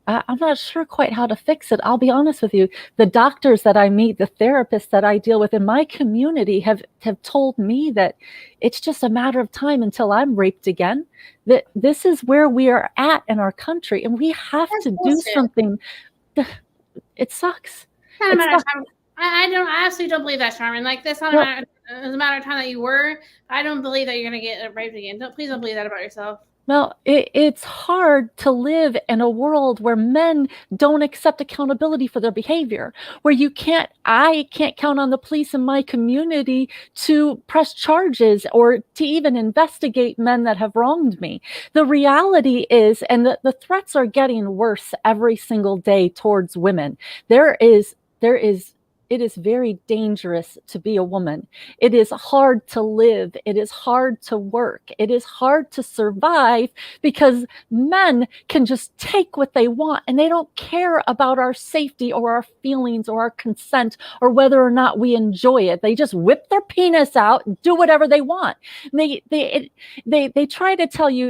I'm not sure quite how to fix it. I'll be honest with you. The doctors that I meet, the therapists that I deal with in my community have told me that it's just a matter of time until I'm raped again. That this is where we are at in our country, and we have to do something. It sucks. I absolutely don't believe that, Charmin. Like that's not it's a matter of time that you were. I don't believe that you're gonna get raped again. Please don't believe that about yourself. Well, it's hard to live in a world where men don't accept accountability for their behavior, where I can't count on the police in my community to press charges or to even investigate men that have wronged me. The reality is, and the threats are getting worse every single day towards women. It is very dangerous to be a woman. It is hard to live. It is hard to work. It is hard to survive because men can just take what they want and they don't care about our safety or our feelings or our consent or whether or not we enjoy it. They just whip their penis out and do whatever they want. They try to tell you,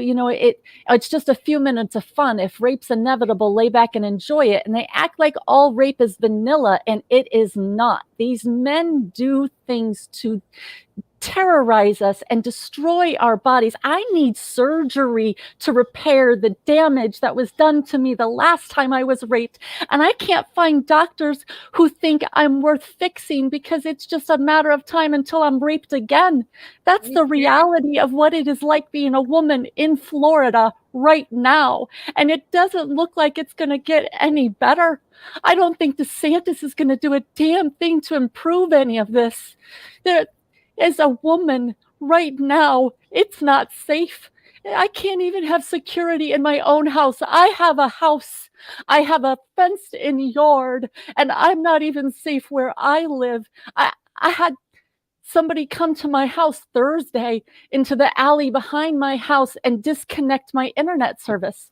it's just a few minutes of fun. If rape's inevitable, lay back and enjoy it. And they act like all rape is vanilla, and it is not. These men do things to terrorize us and destroy our bodies. I need surgery to repair the damage that was done to me the last time I was raped. And I can't find doctors who think I'm worth fixing because it's just a matter of time until I'm raped again. That's the reality of what it is like being a woman in Florida right now. And it doesn't look like it's going to get any better. I don't think DeSantis is going to do a damn thing to improve any of this. There, as a woman right now, it's not safe. I can't even have security in my own house. I have a house. I have a fenced-in yard, and I'm not even safe where I live. I had somebody come to my house Thursday into the alley behind my house and disconnect my internet service.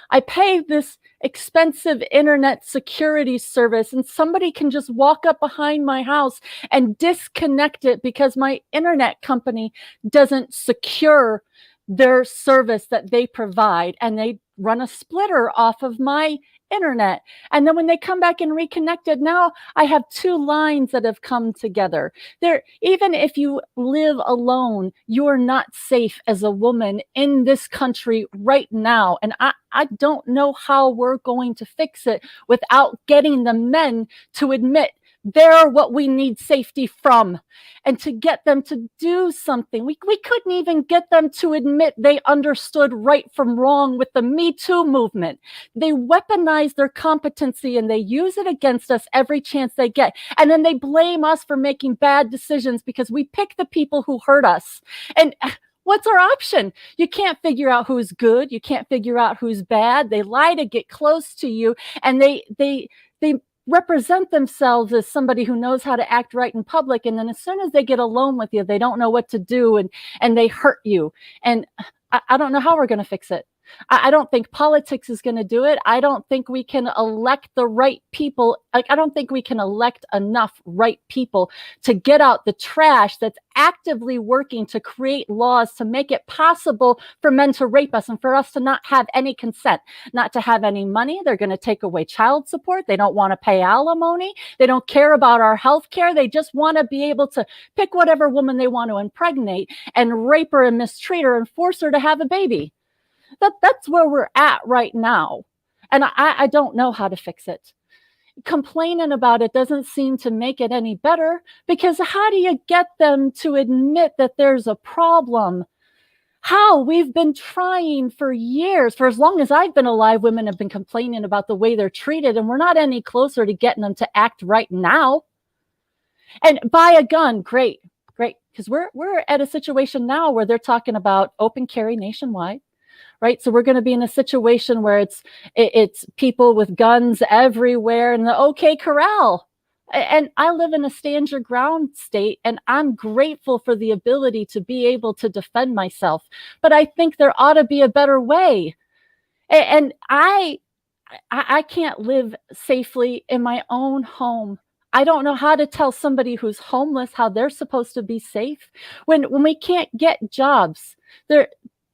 I pay this expensive internet security service, and somebody can just walk up behind my house and disconnect it because my internet company doesn't secure their service that they provide, and they run a splitter off of my internet. And then when they come back and reconnect it, now I have two lines that have come together. There, even if you live alone, you are not safe as a woman in this country right now. And I don't know how we're going to fix it without getting the men to admit they're what we need safety from, and to get them to do something. We couldn't even get them to admit they understood right from wrong with the Me Too movement. They weaponize their competency and they use it against us every chance they get. And then they blame us for making bad decisions because we pick the people who hurt us. And what's our option? You can't figure out who's good. You can't figure out who's bad. They lie to get close to you, and they represent themselves as somebody who knows how to act right in public. And then as soon as they get alone with you, they don't know what to do, and they hurt you. And I don't know how we're going to fix it. I don't think politics is going to do it. I don't think we can elect the right people. I don't think we can elect enough right people to get out the trash that's actively working to create laws to make it possible for men to rape us and for us to not have any consent, not to have any money. They're going to take away child support. They don't want to pay alimony. They don't care about our health care. They just want to be able to pick whatever woman they want to impregnate and rape her and mistreat her and force her to have a baby. That's where we're at right now. And I don't know how to fix it. Complaining about it doesn't seem to make it any better, because how do you get them to admit that there's a problem? How? We've been trying for years. For as long as I've been alive, women have been complaining about the way they're treated, and we're not any closer to getting them to act right now. And buy a gun, great. Because we're at a situation now where they're talking about open carry nationwide. Right. So we're going to be in a situation where it's people with guns everywhere in the OK Corral. And I live in a stand your ground state, and I'm grateful for the ability to be able to defend myself. But I think there ought to be a better way. And I can't live safely in my own home. I don't know how to tell somebody who's homeless how they're supposed to be safe when we can't get jobs.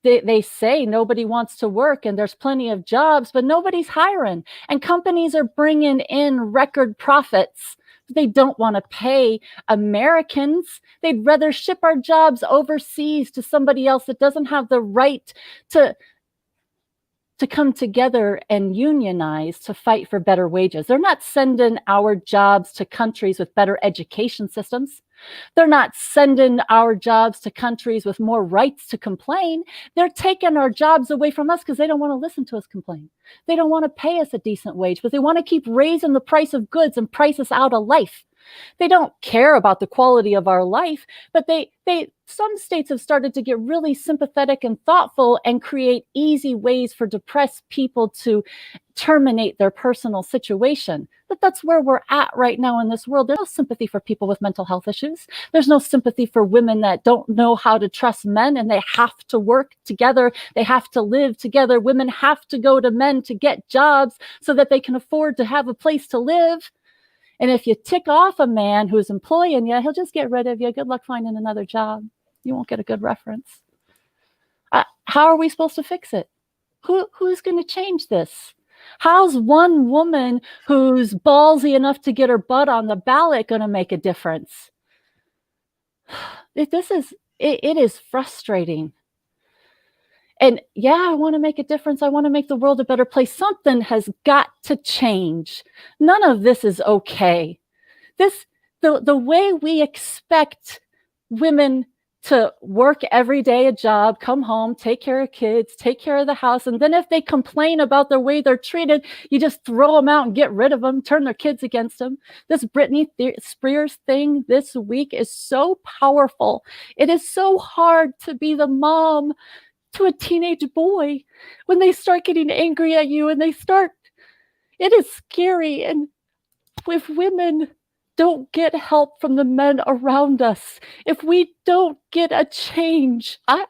They say nobody wants to work and there's plenty of jobs, but nobody's hiring. And companies are bringing in record profits. They don't want to pay Americans. They'd rather ship our jobs overseas to somebody else that doesn't have the right to come together and unionize to fight for better wages. They're not sending our jobs to countries with better education systems. They're not sending our jobs to countries with more rights to complain. They're taking our jobs away from us because they don't want to listen to us complain. They don't want to pay us a decent wage, but they want to keep raising the price of goods and price us out of life. They don't care about the quality of our life, but some states have started to get really sympathetic and thoughtful and create easy ways for depressed people to terminate their personal situation. But that's where we're at right now in this world. There's no sympathy for people with mental health issues. There's no sympathy for women that don't know how to trust men, and they have to work together. They have to live together. Women have to go to men to get jobs so that they can afford to have a place to live. And if you tick off a man who's employing you, he'll just get rid of you. Good luck finding another job. You won't get a good reference. How are we supposed to fix it? Who's going to change this? How's one woman who's ballsy enough to get her butt on the ballot going to make a difference? It is frustrating. And yeah, I want to make a difference. I want to make the world a better place. Something has got to change. None of this is okay. The way we expect women to work every day, a job, come home, take care of kids, take care of the house, and then if they complain about the way they're treated, you just throw them out and get rid of them, turn their kids against them. This Britney Spears thing this week is so powerful. It is so hard to be the mom to a teenage boy when they start getting angry at you and it is scary. And if women don't get help from the men around us, if we don't get a change, I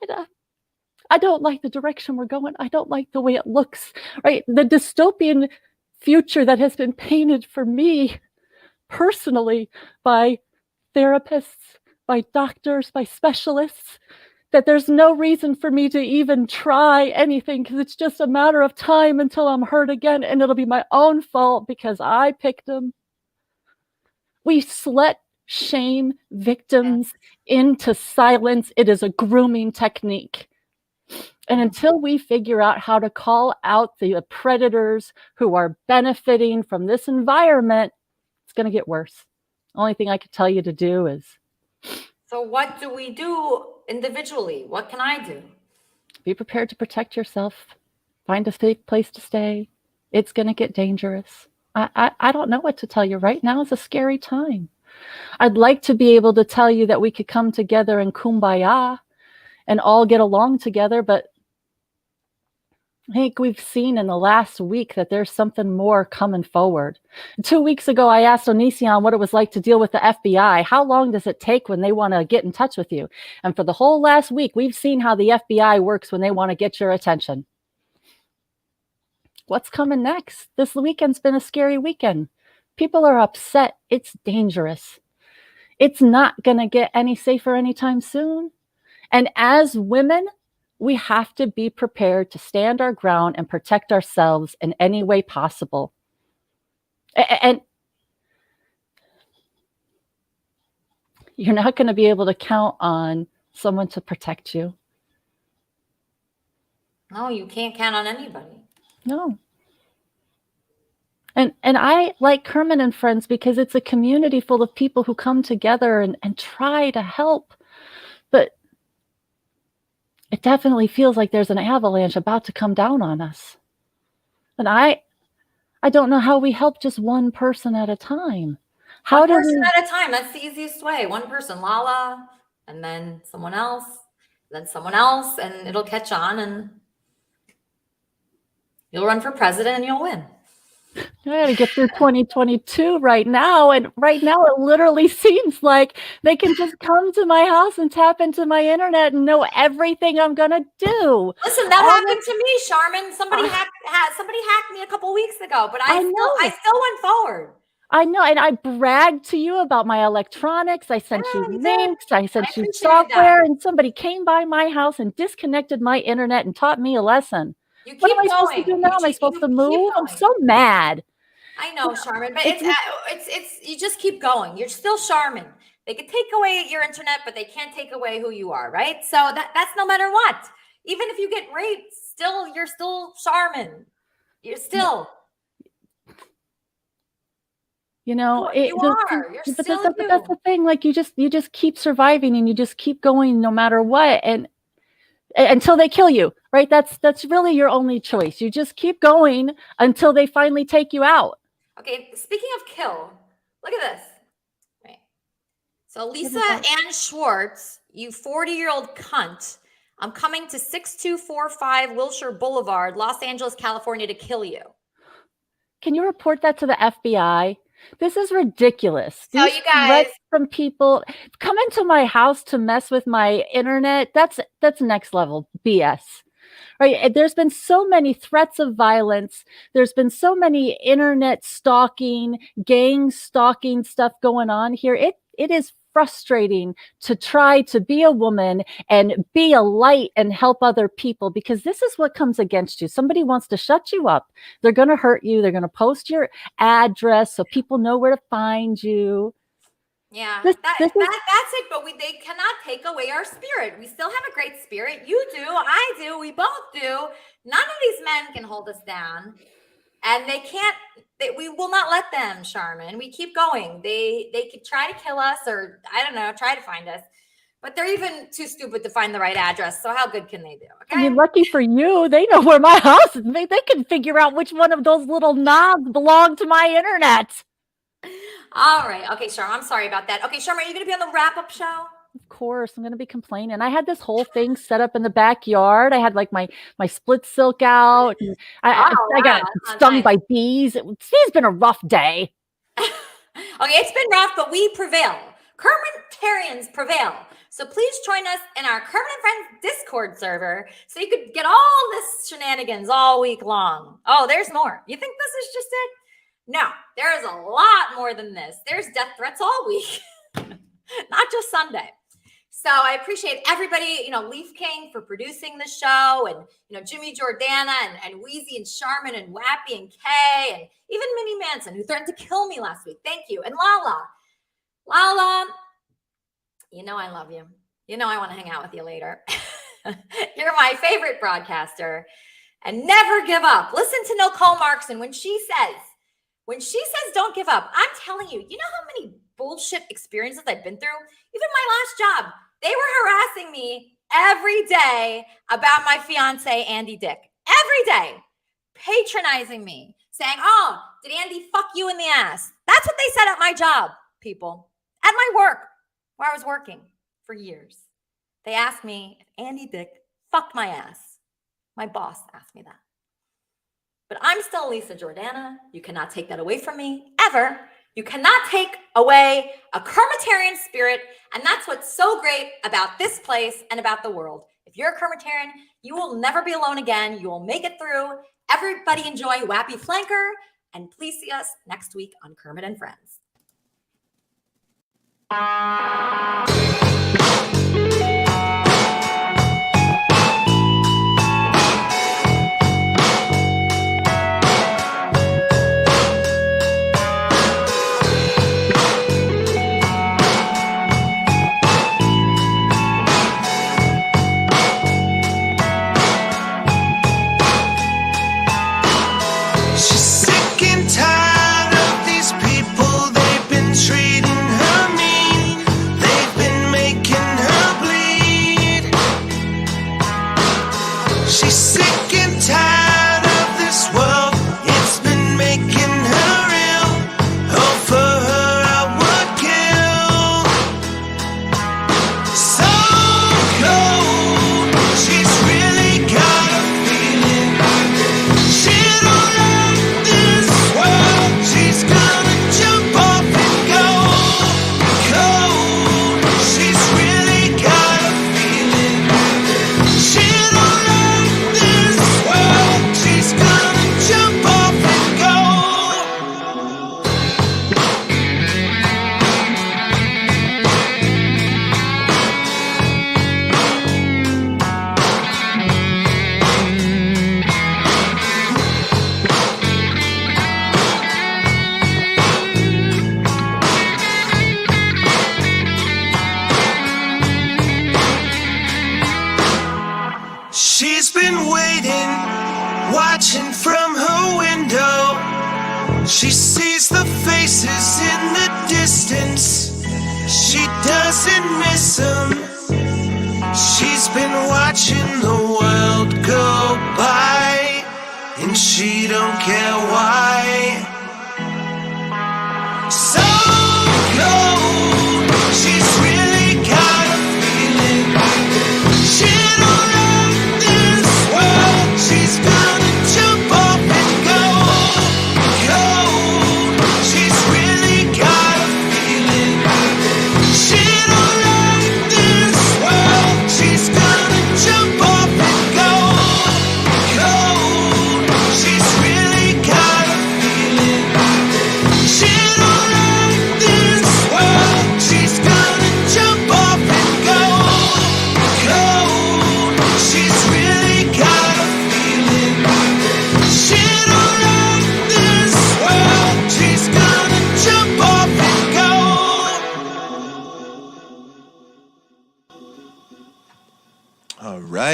don't like the direction we're going. I don't like the way it looks, right? The dystopian future that has been painted for me personally by therapists, by doctors, by specialists, that there's no reason for me to even try anything because it's just a matter of time until I'm hurt again, and it'll be my own fault because I picked them. We slut shame victims into silence. It is a grooming technique. And until we figure out how to call out the predators who are benefiting from this environment, it's going to get worse. Only thing I could tell you to do is... So what do we do individually? What can I do? Be prepared to protect yourself. Find a safe place to stay. It's going to get dangerous. I don't know what to tell you. Right now is a scary time. I'd like to be able to tell you that we could come together in kumbaya and all get along together, but I think we've seen in the last week that there's something more coming forward. 2 weeks ago, I asked Onision what it was like to deal with the FBI. How long does it take when they want to get in touch with you? And for the whole last week, we've seen how the FBI works when they want to get your attention. What's coming next? This weekend's been a scary weekend. People are upset. It's dangerous. It's not going to get any safer anytime soon. And as women, we have to be prepared to stand our ground and protect ourselves in any way possible. And you're not going to be able to count on someone to protect you. No, you can't count on anybody. No. And I like Kermit and Friends because it's a community full of people who come together and try to help. But it definitely feels like there's an avalanche about to come down on us. And I don't know how we help just one person at a time. One person at a time. That's the easiest way. One person, Lala, and then someone else, and it'll catch on, and you'll run for president and you'll win. I gotta get through 2022 right now. And right now it literally seems like they can just come to my house and tap into my internet and know everything I'm gonna do. Listen, that happened to me, Charmin. Somebody hacked me a couple weeks ago, but I still went forward. I know, and I bragged to you about my electronics. I sent you links, I sent you software, and somebody came by my house and disconnected my internet and taught me a lesson. What am I supposed to do now? Am I supposed to move? I'm so mad. I know, Charmin, but it's you just keep going. You're still Charmin. They can take away your internet, but they can't take away who you are, right? So that's no matter what. Even if you get raped, you're still Charmin. You're still. You know, You're still you. That's the thing. Like you just keep surviving and you just keep going no matter what, and until they kill you, right? That's really your only choice. You just keep going until they finally take you out. Okay, speaking of kill, look at this. Right. So Lisa Ann Schwartz, you 40-year-old cunt, I'm coming to 6245 Wilshire Boulevard, Los Angeles, California to kill you. Can you report that to the FBI? This is ridiculous. So you guys, from people come into my house to mess with my internet. That's next level BS, right? There's been so many threats of violence. There's been so many internet stalking, gang stalking stuff going on here. It is frustrating to try to be a woman and be a light and help other people, because this is what comes against you. Somebody wants to shut you up. They're going to hurt you. They're going to post your address so people know where to find you. Yeah, This that's it. But they cannot take away our spirit. We still have a great spirit. You do, I do, we both do. None of these men can hold us down, and they can't. We will not let them, Charmin. We keep going. They could try to kill us, or I don't know, try to find us. But they're even too stupid to find the right address. So how good can they do? Okay. I mean, lucky for you, they know where my house is. They can figure out which one of those little knobs belong to my internet. All right. Okay, Sharma, I'm sorry about that. Okay, Sharma, are you going to be on the wrap-up show? Of course, I'm going to be complaining. I had this whole thing set up in the backyard. I had like my split silk out. And I got stung by bees. Today's been a rough day. Okay, it's been rough, but we prevail. Kermitarians prevail. So please join us in our Kermit and Friends Discord server so you could get all this shenanigans all week long. Oh, there's more. You think this is just it? No, there is a lot more than this. There's death threats all week, not just Sunday. So I appreciate everybody, Leaf King for producing the show, and, Jimmy Jordana and Weezy and Charmin and Wappy and Kay, and even Mimi Manson, who threatened to kill me last week. Thank you. And Lala, I love you. I want to hang out with you later. You're my favorite broadcaster. And never give up. Listen to Nicole Markson when she says don't give up. I'm telling you, you know how many bullshit experiences I've been through? Even my last job, they were harassing me every day about my fiance, Andy Dick. Every day. Patronizing me. Saying, oh, did Andy fuck you in the ass? That's what they said at my job, people. At my work, where I was working for years. They asked me if Andy Dick fucked my ass. My boss asked me that. But I'm still Lisa Jordana. You cannot take that away from me, ever. You cannot take away a Kermitarian spirit, and that's what's so great about this place and about the world. If you're a Kermitarian, you will never be alone again. You will make it through. Everybody enjoy Wappy Flanker, and please see us next week on Kermit and Friends. She sees the faces in the distance. She doesn't miss them. She's been watching the world go by, and she don't care why. So cold, she's really got a feeling. She don't like this world. She's gonna jump off and go. Cold, she's really got a feeling. She don't like this world. She's gonna jump off and go. Cold, she's really got a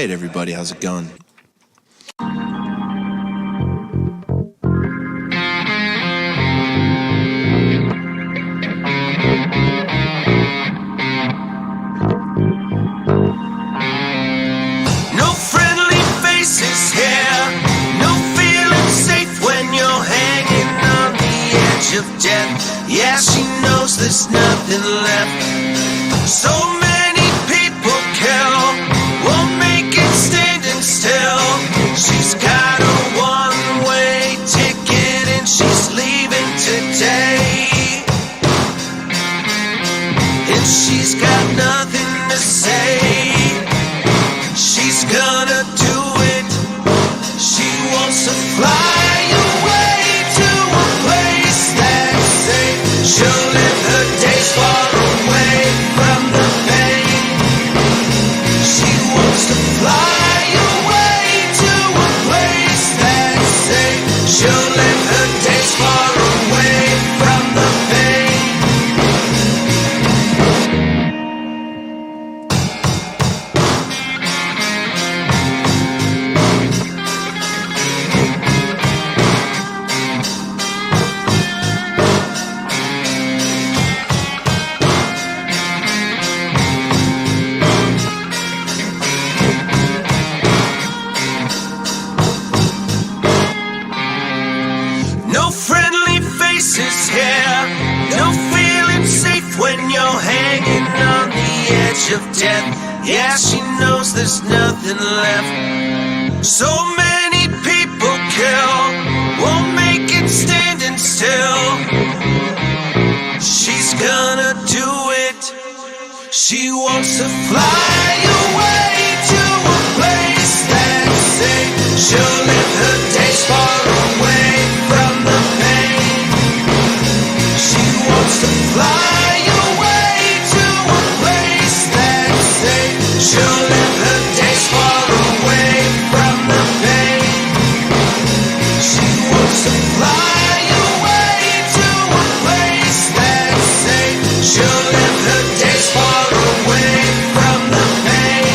right, everybody, how's it going? No friendly faces here, no feeling safe when you're hanging on the edge of death. Yeah, she knows there's nothing left. So many people kill, won't make it standing still. She's got a one-way ticket and she's leaving today. And she's got nothing to say. She's gonna do it. She wants to fly away to a place that's safe. She'll live her days far away from the pain. She wants to fly away to a place that's safe. She'll live her days far away from the pain. No friendly faces here, no feeling safe when you're hanging on the edge of death. Yeah, she knows there's nothing left. So many people kill, won't make it standing still. She's gonna do it. She wants to fly away to a place that's safe. She'll live her days far away from the pain. She wants to fly away to a place that's safe. She'll live her days far away from the pain. She wants to fly away to a place that's safe. She'll live her days far away from the pain.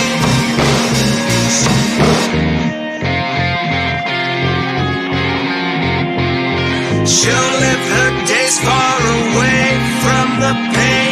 She'll live her days far away from the pain.